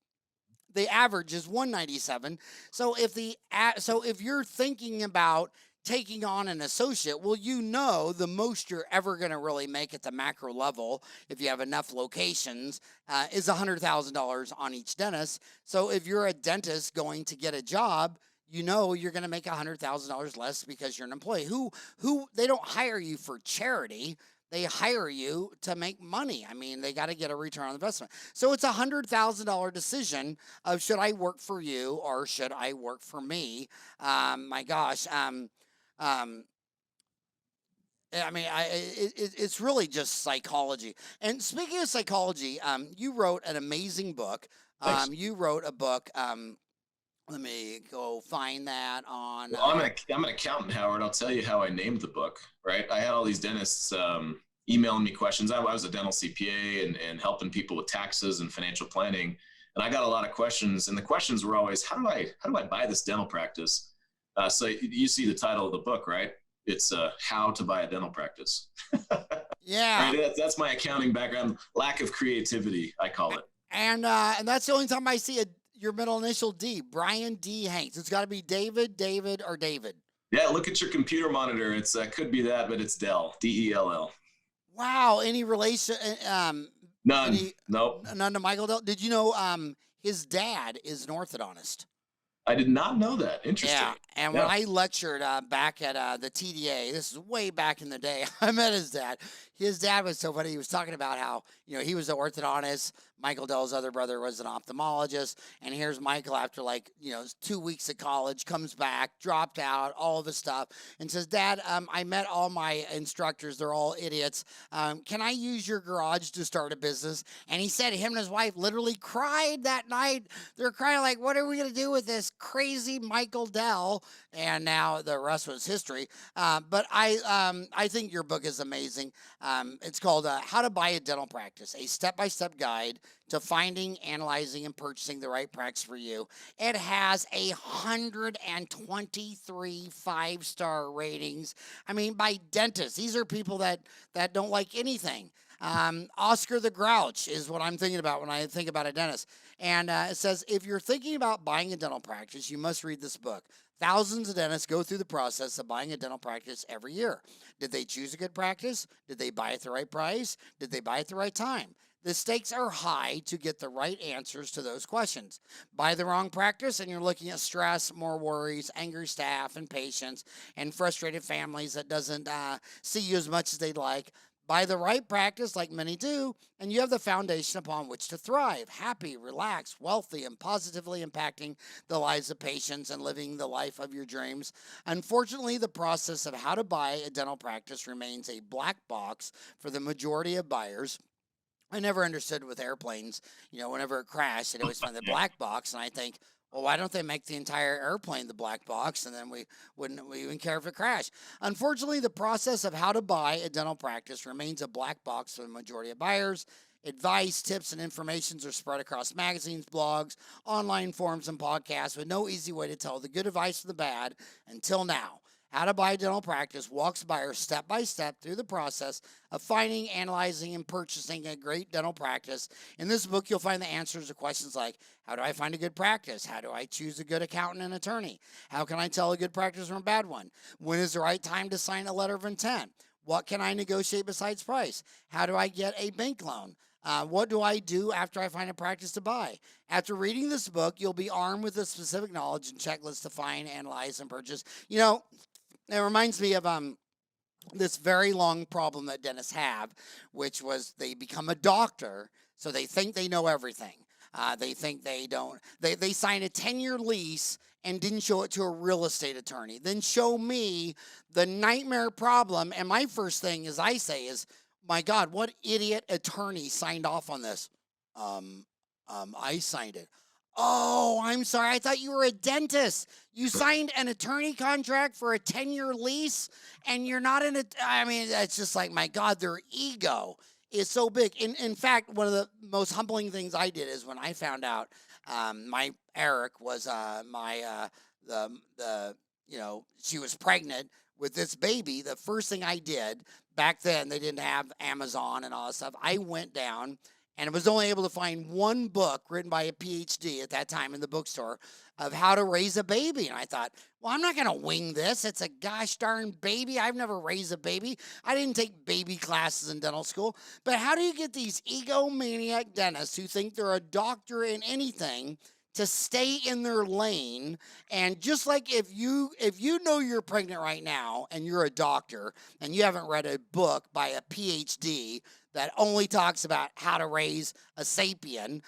The average is 197. So if you're thinking about taking on an associate, well, the most you're ever going to really make at the macro level, if you have enough locations, is $100,000 on each dentist. So if you're a dentist going to get a job, you're going to make $100,000 less because you're an employee. Who they don't hire you for charity. They hire you to make money. I mean, they got to get a return on investment. So it's $100,000 decision of should I work for you or should I work for me? My gosh. It's really just psychology. And speaking of psychology, you wrote an amazing book. You wrote a book. Let me go find that on. Well, I'm an accountant, Howard. I'll tell you how I named the book, right? I had all these dentists emailing me questions. I was a dental CPA and helping people with taxes and financial planning. And I got a lot of questions. And the questions were always, how do I buy this dental practice? So you see the title of the book, right? It's How to Buy a Dental Practice. Yeah. Right? That's my accounting background. Lack of creativity, I call it. And that's the only time I see your middle initial D, Brian D. Hanks. It's got to be David, or David. Yeah, look at your computer monitor. It's could be that, but it's Dell, D-E-L-L. Wow. Any relation? None. Nope. None to Michael Dell. Did you know his dad is an orthodontist? I did not know that. Interesting. Yeah, and when I lectured back at the TDA, this is way back in the day, I met his dad. His dad was so funny. He was talking about how, he was an orthodontist. Michael Dell's other brother was an ophthalmologist. And here's Michael after 2 weeks at college, comes back, dropped out, all of his stuff, and says, Dad, I met all my instructors. They're all idiots. Can I use your garage to start a business? And he said him and his wife literally cried that night. They're crying like, what are we going to do with this crazy Michael Dell, and now the rest was history. But I think your book is amazing. It's called How to Buy a Dental Practice, a step-by-step guide to finding, analyzing, and purchasing the right practice for you. It has 123 five-star ratings. I mean, by dentists. These are people that don't like anything. Oscar the Grouch is what I'm thinking about when I think about a dentist. And it says, if you're thinking about buying a dental practice, you must read this book. Thousands of dentists go through the process of buying a dental practice every year. Did they choose a good practice? Did they buy at the right price? Did they buy at the right time? The stakes are high to get the right answers to those questions. Buy the wrong practice and you're looking at stress, more worries, angry staff and patients, and frustrated families that doesn't see you as much as they'd like. Buy the right practice, like many do, and you have the foundation upon which to thrive, happy, relaxed, wealthy, and positively impacting the lives of patients and living the life of your dreams. Unfortunately, the process of how to buy a dental practice remains a black box for the majority of buyers. I never understood with airplanes, whenever it crashed, they'd always find the black box, and I think, well, why don't they make the entire airplane the black box, and then we wouldn't even care if it crashed? Unfortunately, the process of how to buy a dental practice remains a black box for the majority of buyers. Advice, tips, and informations are spread across magazines, blogs, online forums, and podcasts with no easy way to tell the good advice from the bad until now. How to Buy a Dental Practice walks buyers step by step through the process of finding, analyzing, and purchasing a great dental practice. In this book, you'll find the answers to questions like, how do I find a good practice? How do I choose a good accountant and attorney? How can I tell a good practice from a bad one? When is the right time to sign a letter of intent? What can I negotiate besides price? How do I get a bank loan? What do I do after I find a practice to buy? After reading this book, you'll be armed with the specific knowledge and checklist to find, analyze, and purchase. It reminds me of this very long problem that dentists have, which was they become a doctor, so they think they know everything. They think they don't. They sign a 10-year lease and didn't show it to a real estate attorney. Then show me the nightmare problem, and my first thing is, my God, what idiot attorney signed off on this? I signed it. Oh, I'm sorry. I thought you were a dentist. You signed an attorney contract for a 10-year lease, and you're not it's just like, my God, their ego is so big. In fact, one of the most humbling things I did is when I found out my Eric was she was pregnant with this baby. The first thing I did back then, they didn't have Amazon and all that stuff. I went down and was only able to find one book written by a PhD at that time in the bookstore of how to raise a baby. And I thought, well, I'm not going to wing this. It's a gosh darn baby. I've never raised a baby. I didn't take baby classes in dental school. But how do you get these egomaniac dentists who think they're a doctor in anything to stay in their lane? And just like if you know you're pregnant right now and you're a doctor and you haven't read a book by a PhD that only talks about how to raise a sapien,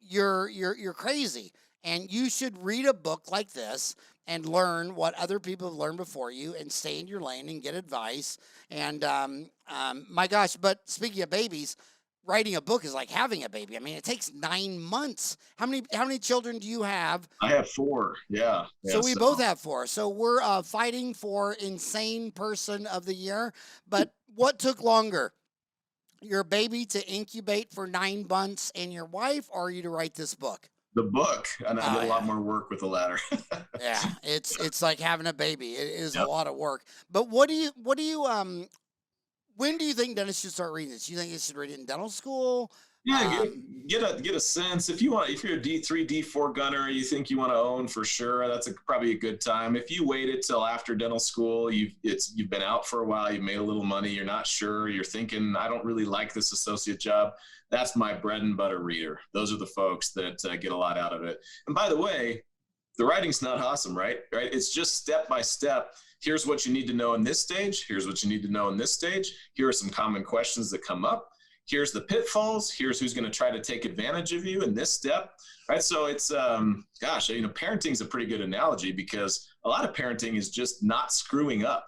you're crazy. And you should read a book like this and learn what other people have learned before you and stay in your lane and get advice. And my gosh, but speaking of babies, writing a book is like having a baby. I mean, it takes 9 months. How many children do you have? I have 4. Yeah. So we both have 4. So we're fighting for Insane Person of the Year. But what took longer? Your baby to incubate for 9 months and your wife, or you to write this book? The book, and I did a lot more work with the latter. Yeah, it's like having a baby. It is a lot of work. But when do you think dentists should start reading this? Do you think they should read it in dental school? Yeah, get a sense. If you're a D3, D4 gunner, you think you want to own for sure, that's probably a good time. If you waited till after dental school, you've been out for a while, you've made a little money, you're not sure, you're thinking, I don't really like this associate job. That's my bread and butter reader. Those are the folks that get a lot out of it. And by the way, the writing's not awesome, right? It's just step by step. Here's what you need to know in this stage. Here's what you need to know in this stage. Here are some common questions that come up. Here's the pitfalls. Here's who's going to try to take advantage of you in this step, right? So it's, parenting is a pretty good analogy because a lot of parenting is just not screwing up,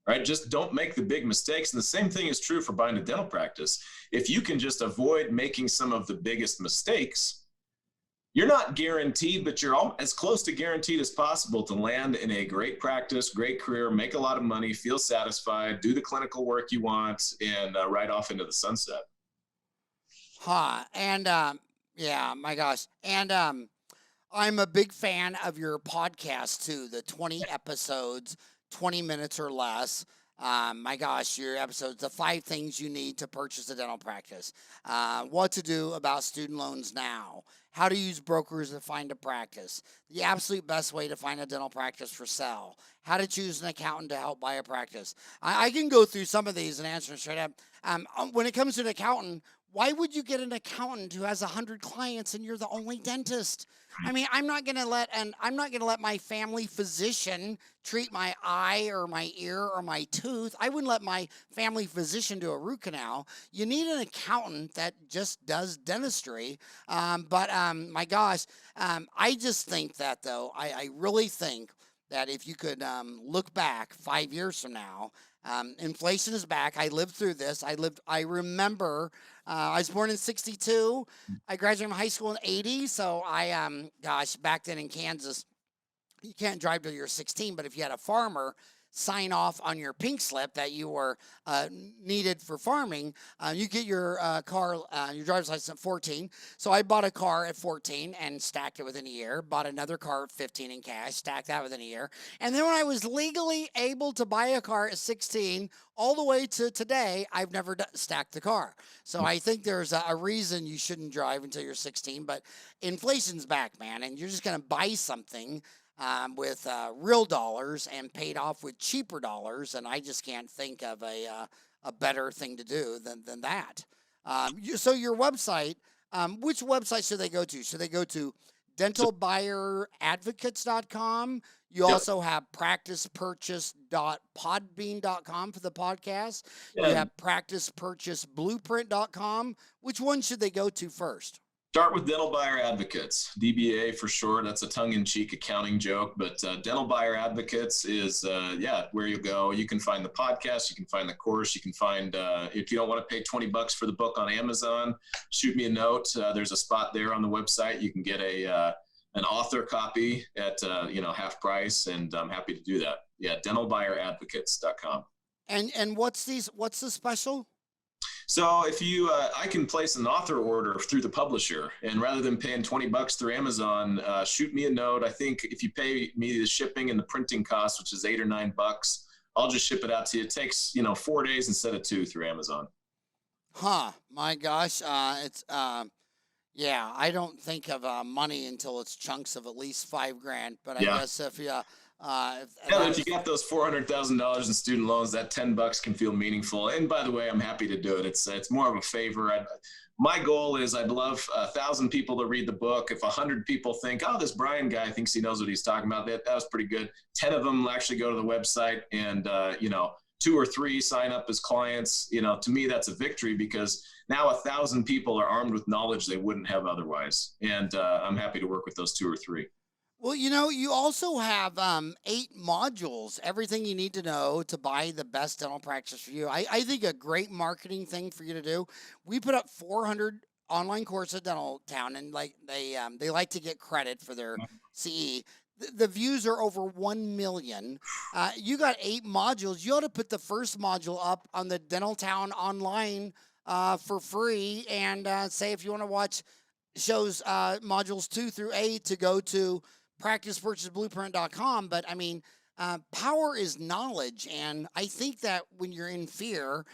right? Just don't make the big mistakes. And the same thing is true for buying a dental practice. If you can just avoid making some of the biggest mistakes, You're not guaranteed, but you're as close to guaranteed as possible to land in a great practice, great career, make a lot of money, feel satisfied, do the clinical work you want, and ride off into the sunset. Huh. And yeah, my gosh. And I'm a big fan of your podcast too, the 20 episodes, 20 minutes or less. My gosh, your episodes, the 5 things you need to purchase a dental practice, what to do about student loans now, how to use brokers to find a practice, the absolute best way to find a dental practice for sale, how to choose an accountant to help buy a practice. I can go through some of these and answer them straight up. When it comes to an accountant, why would you get an accountant who has 100 clients and you're the only dentist? I mean, I'm not gonna let my family physician treat my eye or my ear or my tooth. I wouldn't let my family physician do a root canal. You need an accountant that just does dentistry. My gosh, I just think that though, I really think that if you could look back 5 years from now, inflation is back. I lived through this. I remember. I was born in '62. I graduated from high school in '80. So gosh, back then in Kansas, you can't drive till you're 16. But if you had a farmer sign off on your pink slip that you were needed for farming, you get your your driver's license at 14. So I bought a car at 14 and stacked it within a year. Bought another car at 15 in cash, stacked that within a year. And then when I was legally able to buy a car at 16, all the way to today, I've never stacked the car. So I think there's a reason you shouldn't drive until you're 16. But inflation's back, man, and you're just going to buy something with real dollars and paid off with cheaper dollars, and I just can't think of a better thing to do than that. So your website, which website should they go to? Should they go to dentalbuyeradvocates.com? You Yep. also have practicepurchase.podbean.com for the podcast. You Yeah. have practicepurchaseblueprint.com. Which one should they go to first? Start with Dental Buyer Advocates, DBA for short. That's a tongue-in-cheek accounting joke, but Dental Buyer Advocates is, where you go. You can find the podcast, you can find the course, you can find, if you don't want to pay $20 for the book on Amazon, shoot me a note. There's a spot there on the website. You can get an author copy at, half price, and I'm happy to do that. Yeah, dentalbuyeradvocates.com. And what's the special? So if I can place an author order through the publisher, and rather than paying $20 through Amazon, shoot me a note. I think if you pay me the shipping and the printing cost, which is $8 or $9, I'll just ship it out to you. It takes 4 days instead of 2 through Amazon. Huh, my gosh. Yeah, I don't think of money until it's chunks of at least $5,000. But I guess if if you got those $400,000 in student loans, that $10 can feel meaningful. And by the way, I'm happy to do it. It's more of a favor. My goal is I'd love 1,000 people to read the book. If 100 people think, oh, this Brian guy thinks he knows what he's talking about, that was pretty good. 10 of them will actually go to the website, and 2 or 3 sign up as clients. To me, that's a victory, because now 1,000 people are armed with knowledge they wouldn't have otherwise. And I'm happy to work with those 2 or 3. Well, you also have 8 modules, everything you need to know to buy the best dental practice for you. I think a great marketing thing for you to do. We put up 400 online courses at Dental Town, and they like to get credit for their CE. The views are over 1 million. You got 8 modules. You ought to put the first module up on the Dental Town online for free, and say if you want to watch shows modules 2 through 8 to go to practicepurchaseblueprint.com. But I mean, power is knowledge, and I think that when you're in fear,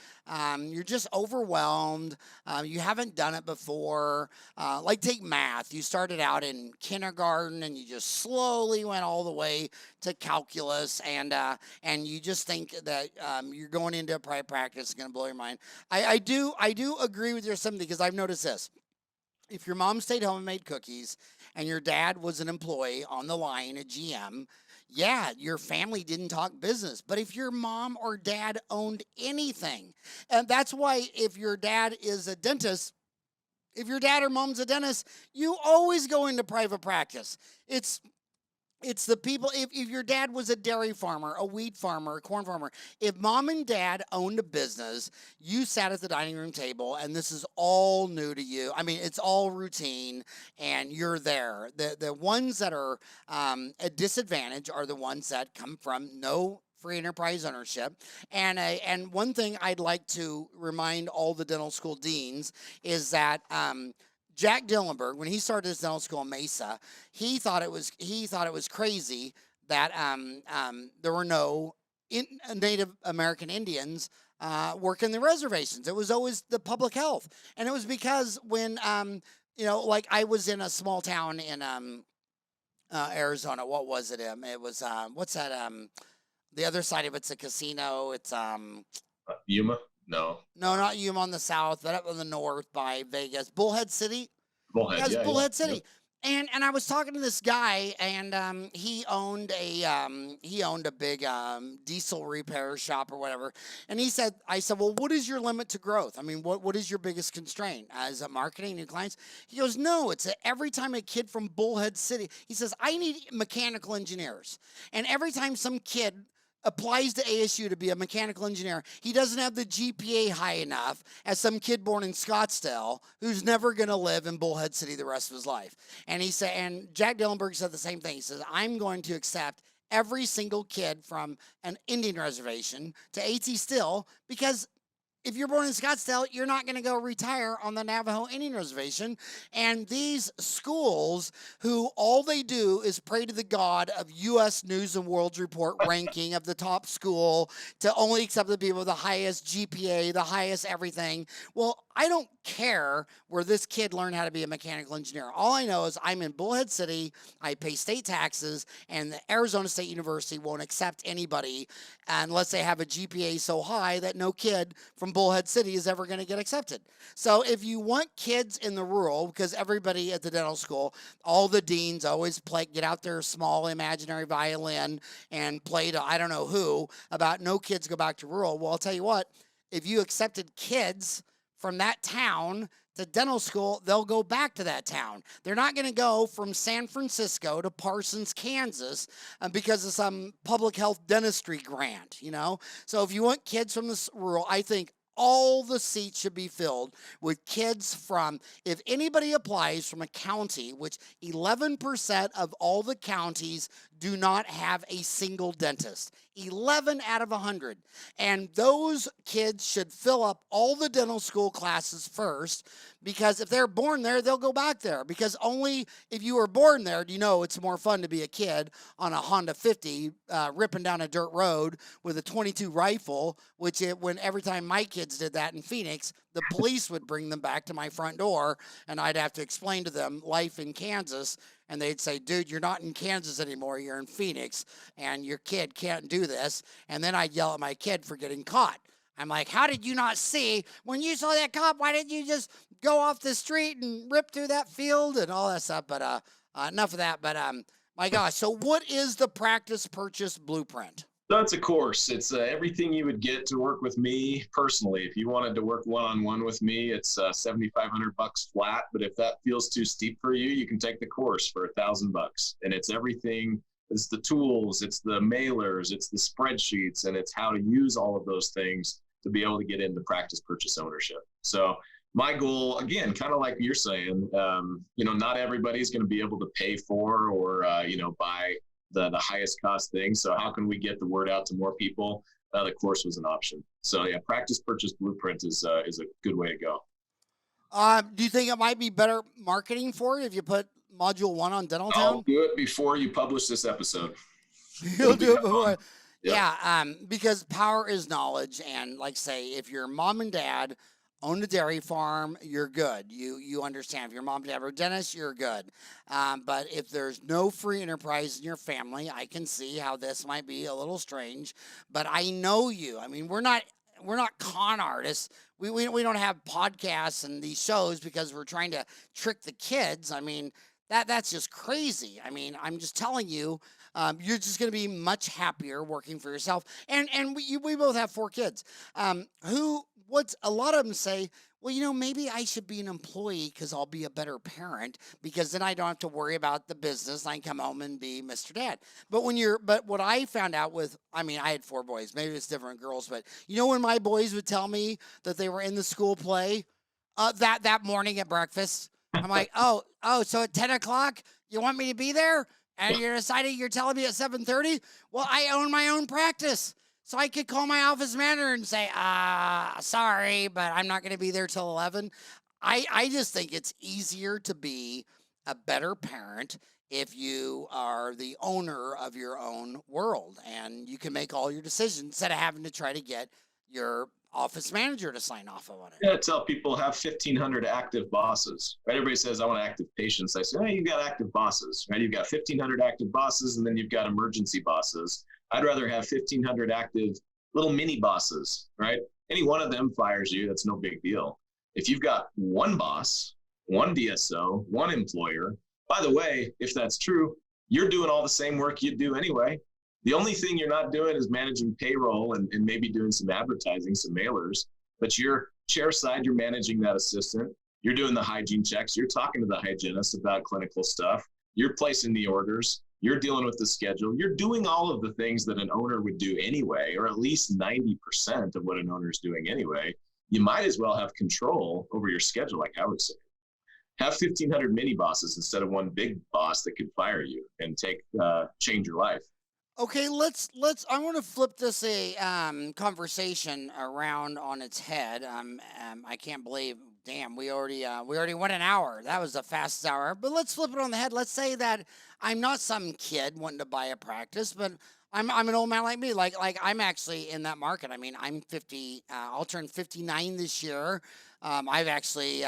you're just overwhelmed. You haven't done it before. Like take math. You started out in kindergarten, and you just slowly went all the way to calculus, and you just think that you're going into a private practice. It's going to blow your mind. I do agree with your something, because I've noticed this. If your mom stayed home and made cookies, and your dad was an employee on the line at GM, yeah, your family didn't talk business. But if your mom or dad owned anything, and that's why if your dad is a dentist, if your dad or mom's a dentist, you always go into private practice. It's It's the people, if your dad was a dairy farmer, a wheat farmer, a corn farmer, if mom and dad owned a business, you sat at the dining room table and this is all new to you. I mean, it's all routine and you're there. The ones that are at disadvantage are the ones that come from no free enterprise ownership. And one thing I'd like to remind all the dental school deans is that Jack Dillenberg, when he started his dental school in Mesa, he thought it was crazy that there were no Native American Indians working the reservations. It was always the public health, and it was because when like I was in a small town in Arizona. What was it? It was what's that? The other side of it's a casino. It's Yuma? No. no, not Yuma on the south, but up in the north by Vegas, Bullhead City. Bullhead. Yes, Yeah, Bullhead yeah. City. And I was talking to this guy, and he owned a big diesel repair shop or whatever. And I said, well, what is your limit to growth? I mean, what is your biggest constraint? Is it marketing, new clients? He goes, no, it's every time a kid from Bullhead City, he says, I need mechanical engineers, and every time some kid applies to ASU to be a mechanical engineer, he doesn't have the GPA high enough as some kid born in Scottsdale who's never going to live in Bullhead City the rest of his life. And and Jack Dillenberg said the same thing. He says, I'm going to accept every single kid from an Indian reservation to AT Still, because if you're born in Scottsdale, you're not going to go retire on the Navajo Indian Reservation. And these schools, who all they do is pray to the God of U.S. News and World Report ranking of the top school to only accept the people with the highest GPA, the highest everything. Well, I don't care where this kid learned how to be a mechanical engineer. All I know is I'm in Bullhead City, I pay state taxes, and the Arizona State University won't accept anybody unless they have a GPA so high that no kid from Bullhead City is ever going to get accepted. So if you want kids in the rural, because everybody at the dental school, all the deans always get out their small imaginary violin and play to I don't know who about no kids go back to rural. Well, I'll tell you what, if you accepted kids from that town to dental school, they'll go back to that town. They're not going to go from San Francisco to Parsons, Kansas, because of some public health dentistry grant, So if you want kids from this rural, I think all the seats should be filled with kids from, if anybody applies from a county, which 11% of all the counties do not have a single dentist. 11 out of 100. And those kids should fill up all the dental school classes first, because if they're born there, they'll go back there. Because only if you were born there, do you know it's more fun to be a kid on a Honda 50 ripping down a dirt road with a 22 rifle, when every time my kids did that in Phoenix, the police would bring them back to my front door, and I'd have to explain to them life in Kansas. And they'd say, dude, you're not in Kansas anymore. You're in Phoenix, and your kid can't do this. And then I'd yell at my kid for getting caught. I'm like, how did you not see? When you saw that cop, why didn't you just go off the street and rip through that field and all that stuff? But enough of that. But my gosh, so what is the practice purchase blueprint? That's a course. It's everything you would get to work with me personally. If you wanted to work one-on-one with me, it's $7,500 flat. But if that feels too steep for you, you can take the course for $1,000. And it's everything. It's the tools, it's the mailers, it's the spreadsheets, and it's how to use all of those things to be able to get into practice purchase ownership. So my goal, again, kind of like you're saying, not everybody's going to be able to pay for or buy the highest cost thing. So how can we get the word out to more people? The course was an option. So yeah, practice purchase blueprint is a good way to go. Do you think it might be better marketing for it if you put Module 1 on Dental Town? I'll do it before you publish this episode. You'll do it before. Yep. Yeah, because power is knowledge. And like say, if your mom and dad own a dairy farm, you're good. You understand. If your mom and dad are dentists, you're good. But if there's no free enterprise in your family, I can see how this might be a little strange. But I know you. I mean, we're not con artists. We don't have podcasts and these shows because we're trying to trick the kids. I mean, that's just crazy. I mean, I'm just telling you, you're just going to be much happier working for yourself. And we both have 4 kids. A lot of them say, well, you know, maybe I should be an employee because I'll be a better parent because then I don't have to worry about the business. I can come home and be Mr. Dad. But what I found out with, I mean, I had four boys, maybe it's different girls, but you know, when my boys would tell me that they were in the school play that morning at breakfast, I'm like, oh, so at 10 o'clock, you want me to be there? And you're telling me at 7:30? Well, I own my own practice. So I could call my office manager and say, sorry, but I'm not going to be there till 11. I just think it's easier to be a better parent if you are the owner of your own world and you can make all your decisions instead of having to try to get your office manager to sign off on it. Yeah, I tell people have 1,500 active bosses, right? Everybody says, I want active patients. I say, hey, you've got active bosses, right? You've got 1,500 active bosses, and then you've got emergency bosses. I'd rather have 1,500 active little mini bosses, right? Any one of them fires you, that's no big deal. If you've got one boss, one DSO, one employer, by the way, if that's true, you're doing all the same work you'd do anyway. The only thing you're not doing is managing payroll and maybe doing some advertising, some mailers, but you're chair side, you're managing that assistant. You're doing the hygiene checks. You're talking to the hygienist about clinical stuff. You're placing the orders. You're dealing with the schedule. You're doing all of the things that an owner would do anyway, or at least 90% of what an owner is doing anyway. You might as well have control over your schedule, like Howard said. Have 1,500 mini bosses instead of one big boss that could fire you and change your life. Okay, I want to flip this conversation around on its head. I can't believe, damn, we already went an hour. That was the fastest hour. But let's flip it on the head. Let's say that I'm not some kid wanting to buy a practice, but I'm an old man like me. Like I'm actually in that market. I mean, I'm 50. I'll turn 59 this year. I've actually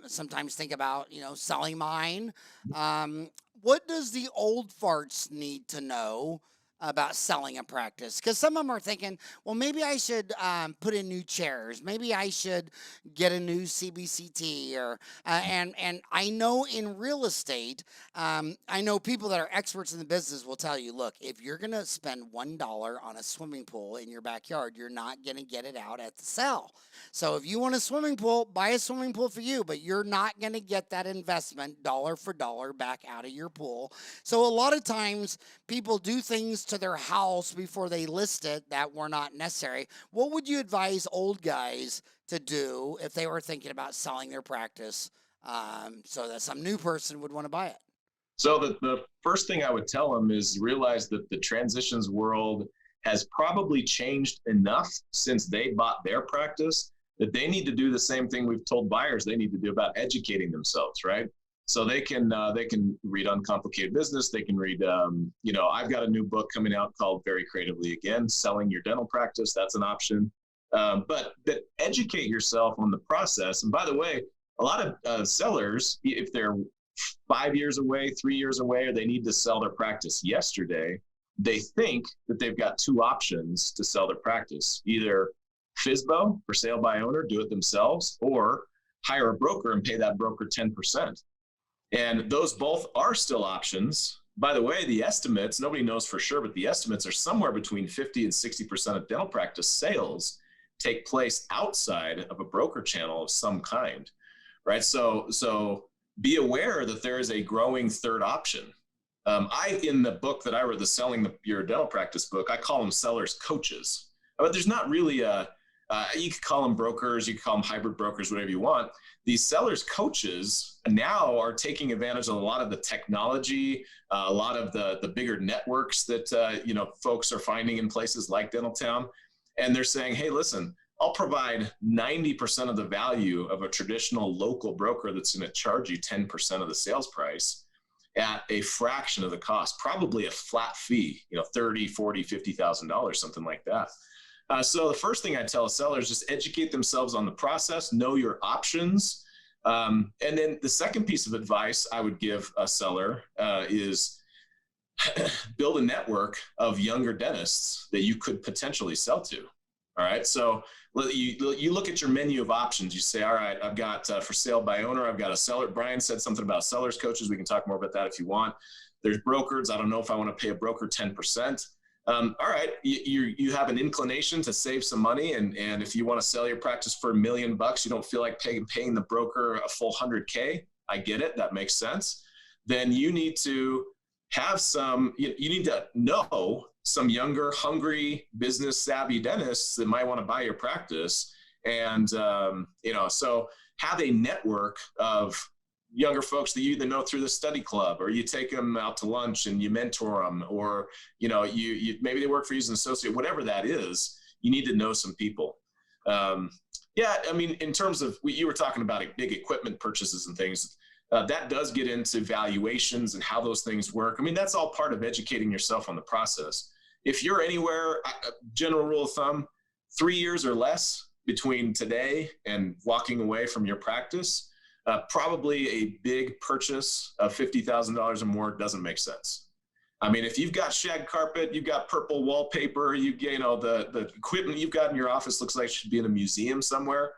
sometimes think about selling mine. What does the old farts need to know about selling a practice? Because some of them are thinking, well, maybe I should put in new chairs. Maybe I should get a new CBCT. And I know in real estate, I know people that are experts in the business will tell you, look, if you're going to spend $1 on a swimming pool in your backyard, you're not going to get it out at the sale. So if you want a swimming pool, buy a swimming pool for you, but you're not going to get that investment dollar for dollar back out of your pool. So a lot of times people do things to their house before they list it that were not necessary. What would you advise old guys to do if they were thinking about selling their practice so that some new person would want to buy it? So the first thing I would tell them is realize that the transitions world has probably changed enough since they bought their practice that they need to do the same thing we've told buyers they need to do about educating themselves, right? So they can read Uncomplicated Business. They can read, I've got a new book coming out called Very Creatively Again, Selling Your Dental Practice. That's an option. But educate yourself on the process. And by the way, a lot of sellers, if they're 5 years away, 3 years away, or they need to sell their practice yesterday, they think that they've got two options to sell their practice: either FSBO, for sale by owner, do it themselves, or hire a broker and pay that broker 10%. And those both are still options. By the way, the estimates, nobody knows for sure, but the estimates are somewhere between 50 and 60% of dental practice sales take place outside of a broker channel of some kind, right? So be aware that there is a growing third option. In the book that I wrote, the Selling Your Dental Practice book, I call them sellers coaches. But there's not really you could call them brokers, you could call them hybrid brokers, whatever you want. These sellers coaches now are taking advantage of a lot of the technology, a lot of the bigger networks that folks are finding in places like Dentaltown. And they're saying, hey, listen, I'll provide 90% of the value of a traditional local broker that's going to charge you 10% of the sales price at a fraction of the cost, probably a flat fee, $30,000, $40,000, $50,000, something like that. So the first thing I tell sellers, just educate themselves on the process, know your options. And then the second piece of advice I would give a seller is build a network of younger dentists that you could potentially sell to. All right. So you look at your menu of options. You say, all right, I've got for sale by owner. I've got a seller. Brian said something about sellers coaches. We can talk more about that if you want. There's brokers. I don't know if I want to pay a broker 10%. All right, you have an inclination to save some money, and if you want to sell your practice for $1 million, you don't feel like paying the broker a full 100K. I get it, that makes sense. Then you need to have you need to know some younger, hungry, business savvy dentists that might want to buy your practice, and so have a network of younger folks that you either know through the study club, or you take them out to lunch and you mentor them, or you maybe they work for you as an associate, whatever that is. You need to know some people. Yeah, I mean, in terms of you were talking about big equipment purchases and things, that does get into valuations and how those things work. I mean, that's all part of educating yourself on the process. If you're anywhere, general rule of thumb, 3 years or less between today and walking away from your practice, probably a big purchase of $50,000 or more doesn't make sense. I mean, if you've got shag carpet, you've got purple wallpaper, the equipment you've got in your office looks like it should be in a museum somewhere.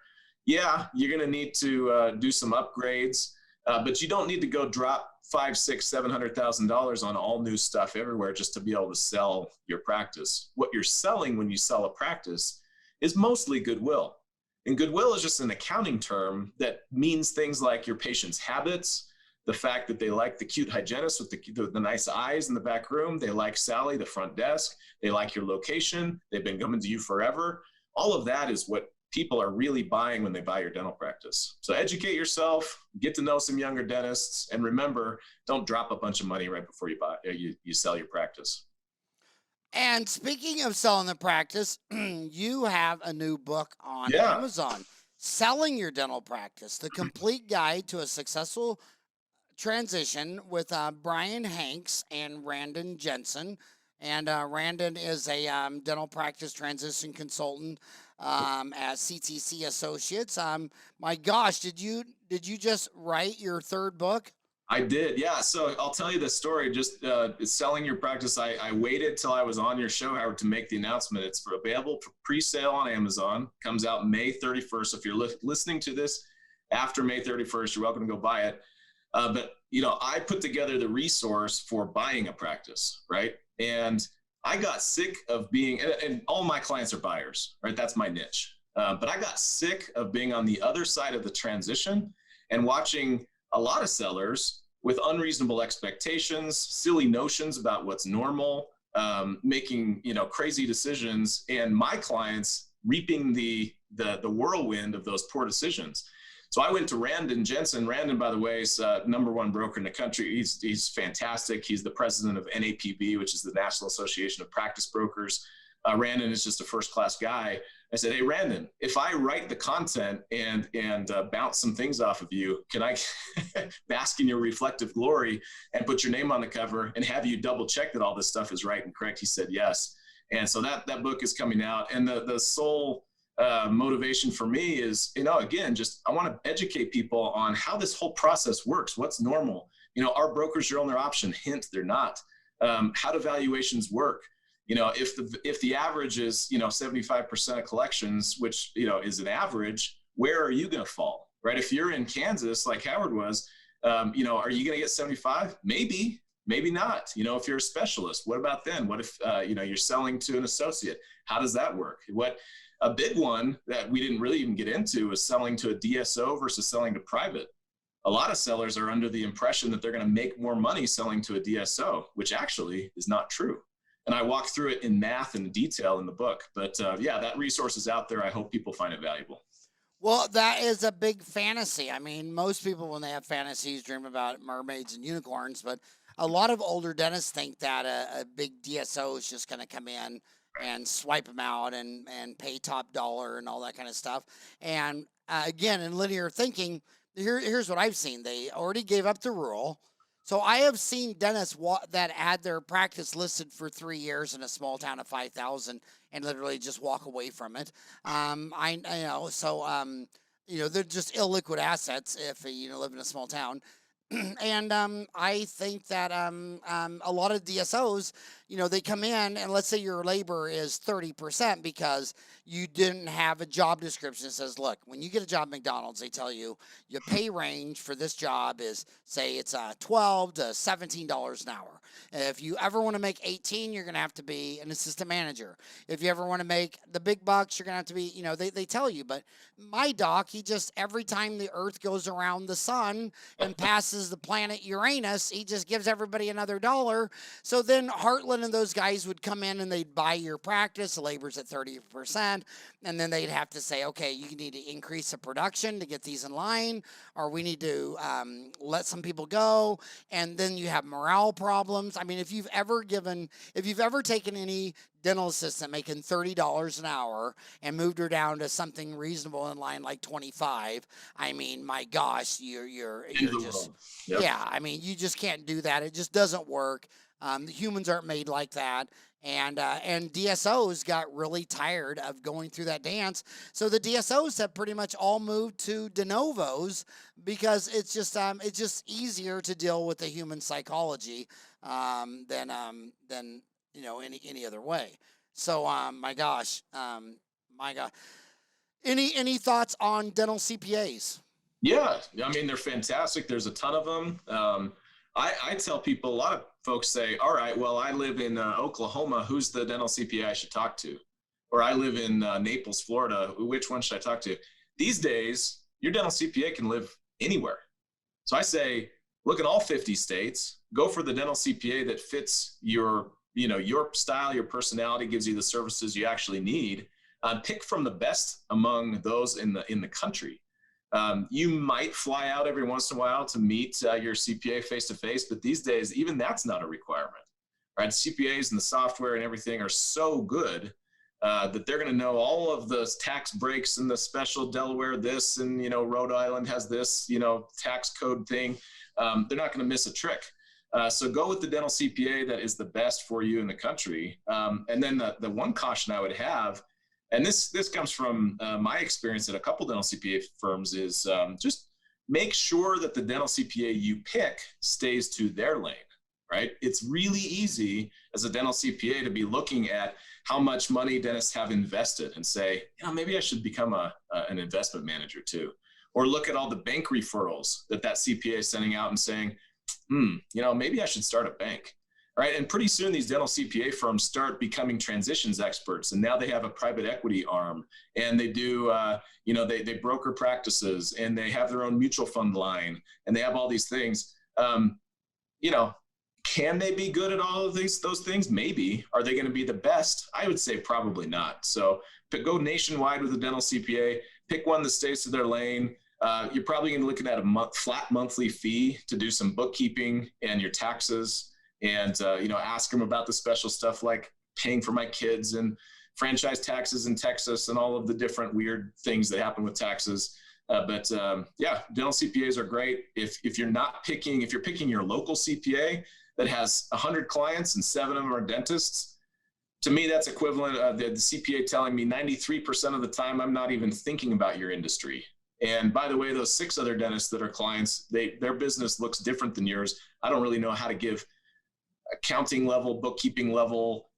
Yeah, you're going to need to do some upgrades, but you don't need to go drop $500,000, $600,000, $700,000 on all new stuff everywhere just to be able to sell your practice. What you're selling when you sell a practice is mostly goodwill. And goodwill is just an accounting term that means things like your patient's habits, the fact that they like the cute hygienist with the nice eyes in the back room, they like Sally, the front desk, they like your location, they've been coming to you forever. All of that is what people are really buying when they buy your dental practice. So educate yourself, get to know some younger dentists, and remember, don't drop a bunch of money right before you sell your practice. And speaking of selling the practice, you have a new book on Amazon, Selling Your Dental Practice, the complete guide to a successful transition, with Brian Hanks and Randon Jensen. And Randon is a dental practice transition consultant at CTC Associates. My gosh, did you just write your third book? I did, yeah. So I'll tell you the story. Just Selling Your Practice. I waited till I was on your show, Howard, to make the announcement. It's available for pre-sale on Amazon. Comes out May 31st. So if you're listening to this after May 31st, you're welcome to go buy it. But I put together the resource for buying a practice, right? And I got sick of being, and all my clients are buyers, right? That's my niche. But I got sick of being on the other side of the transition and watching a lot of sellers with unreasonable expectations, silly notions about what's normal, making crazy decisions, and my clients reaping the whirlwind of those poor decisions. So I went to Randon Jensen. Randon, by the way, is #1 broker in the country. He's fantastic. He's the president of NAPB, which is the National Association of Practice Brokers. Randon is just a first-class guy. I said, hey, Randon, if I write the content and bounce some things off of you, can I bask in your reflective glory and put your name on the cover and have you double check that all this stuff is right and correct? He said, yes. And so that book is coming out. And the sole motivation for me is, again, just I want to educate people on how this whole process works. What's normal? Our brokers are on their option. Hint, they're not. How do valuations work? If the average is 75% of collections, which is an average, where are you going to fall, right? If you're in Kansas like Howard was, are you going to get 75? Maybe not. If you're a specialist, what about then? What if you're selling to an associate? How does that work? A big one that we didn't really even get into is selling to a DSO versus selling to private. A lot of sellers are under the impression that they're going to make more money selling to a DSO, which actually is not true. And I walk through it in math and detail in the book. But that resource is out there. I hope people find it valuable. Well, that is a big fantasy. I mean, most people, when they have fantasies, dream about mermaids and unicorns. But a lot of older dentists think that a big DSO is just going to come in and swipe them out and pay top dollar and all that kind of stuff. And again, in linear thinking, here's what I've seen. They already gave up the rule. So I have seen dentists that had their practice listed for 3 years in a small town of 5,000 and literally just walk away from it. They're just illiquid assets if you live in a small town. And I think that a lot of DSOs, they come in and let's say your labor is 30% because you didn't have a job description that says, look, when you get a job at McDonald's, they tell you your pay range for this job is, say it's $12 to $17 an hour. If you ever want to make 18, you're going to have to be an assistant manager. If you ever want to make the big bucks, you're going to have to be, they tell you. But my doc, he just, every time the earth goes around the sun and passes the planet Uranus, he just gives everybody another dollar. So then Heartland and those guys would come in and they'd buy your practice, the labor's at 30%, and then they'd have to say, okay, you need to increase the production to get these in line, or we need to let some people go, and then you have morale problems. I mean, if you've ever taken any dental assistant making $30 an hour and moved her down to something reasonable in line like 25, I mean, my gosh, you're just, yep. Yeah, I mean, you just can't do that. It just doesn't work. The humans aren't made like that. And DSOs got really tired of going through that dance. So the DSOs have pretty much all moved to de novos because it's just easier to deal with the human psychology than any other way. So my gosh, any thoughts on dental CPAs? Yeah, I mean, they're fantastic. There's a ton of them. I tell people, a lot of folks say, all right, well, I live in Oklahoma. Who's the dental CPA I should talk to? Or I live in Naples, Florida. Which one should I talk to? These days, your dental CPA can live anywhere. So I say, look at all 50 states, go for the dental CPA that fits your style, your personality, gives you the services you actually need. Pick from the best among those in the country. You might fly out every once in a while to meet your CPA face-to-face, but these days, even that's not a requirement, right? CPAs and the software and everything are so good that they're going to know all of the tax breaks and the special Delaware this, and, Rhode Island has this, tax code thing. They're not going to miss a trick. So go with the dental CPA that is the best for you in the country. And then the one caution I would have, and this comes from my experience at a couple dental CPA firms, is just make sure that the dental CPA you pick stays to their lane, right? It's really easy as a dental CPA to be looking at how much money dentists have invested and say, maybe I should become an investment manager too. Or look at all the bank referrals that CPA is sending out and saying, maybe I should start a bank. Right. And pretty soon these dental CPA firms start becoming transitions experts. And now they have a private equity arm, and they do, they broker practices, and they have their own mutual fund line, and they have all these things. Can they be good at all of those things? Maybe. Are they going to be the best? I would say probably not. So go nationwide with a dental CPA, pick one that stays to their lane. You're probably going to be looking at a flat monthly fee to do some bookkeeping and your taxes. And, ask them about the special stuff like paying for my kids and franchise taxes in Texas and all of the different weird things that happen with taxes. But dental CPAs are great. If you're picking your local CPA that has 100 clients and 7 of them are dentists, to me, that's equivalent of the CPA telling me 93% of the time, I'm not even thinking about your industry. And by the way, those 6 other dentists that are clients, their business looks different than yours. I don't really know how to give accounting level, bookkeeping level,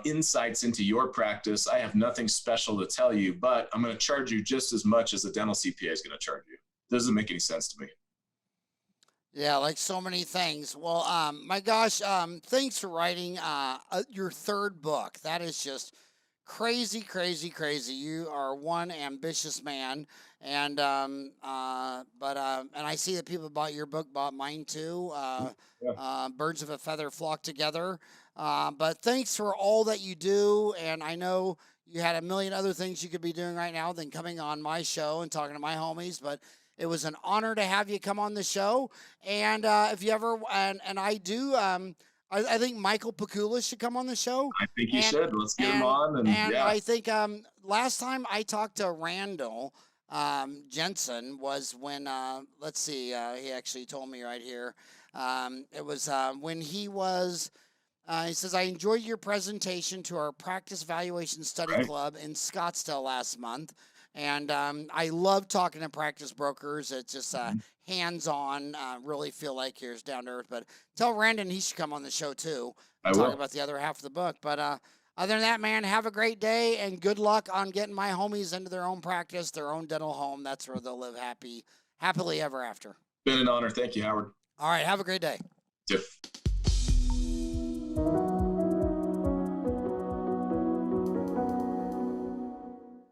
insights into your practice. I have nothing special to tell you, but I'm going to charge you just as much as a dental CPA is going to charge you. Doesn't make any sense to me. Yeah, like so many things. Well, my gosh, thanks for writing your 3rd book. That is just crazy, crazy, crazy. You are one ambitious man, and and I see that people bought your book, bought mine too. Birds of a feather flock together. But thanks for all that you do, and I know you had a million other things you could be doing right now than coming on my show and talking to my homies, but it was an honor to have you come on the show. And if you ever, and I do, I think Michael Pakula should come on the show. I think he should. Let's get him on. And I think last time I talked to Randall Jensen was when, let's see, he actually told me right here. It was when he was, he says, I enjoyed your presentation to our practice evaluation study club in Scottsdale last month. And I love talking to practice brokers. It's just hands-on. Really feel like here's down to earth. But tell Randon he should come on the show too. I Talk will. about the other half of the book. But other than that, man, have a great day and good luck on getting my homies into their own practice, their own dental home. That's where they'll live happily ever after. Been an honor. Thank you, Howard. All right, have a great day. Yep.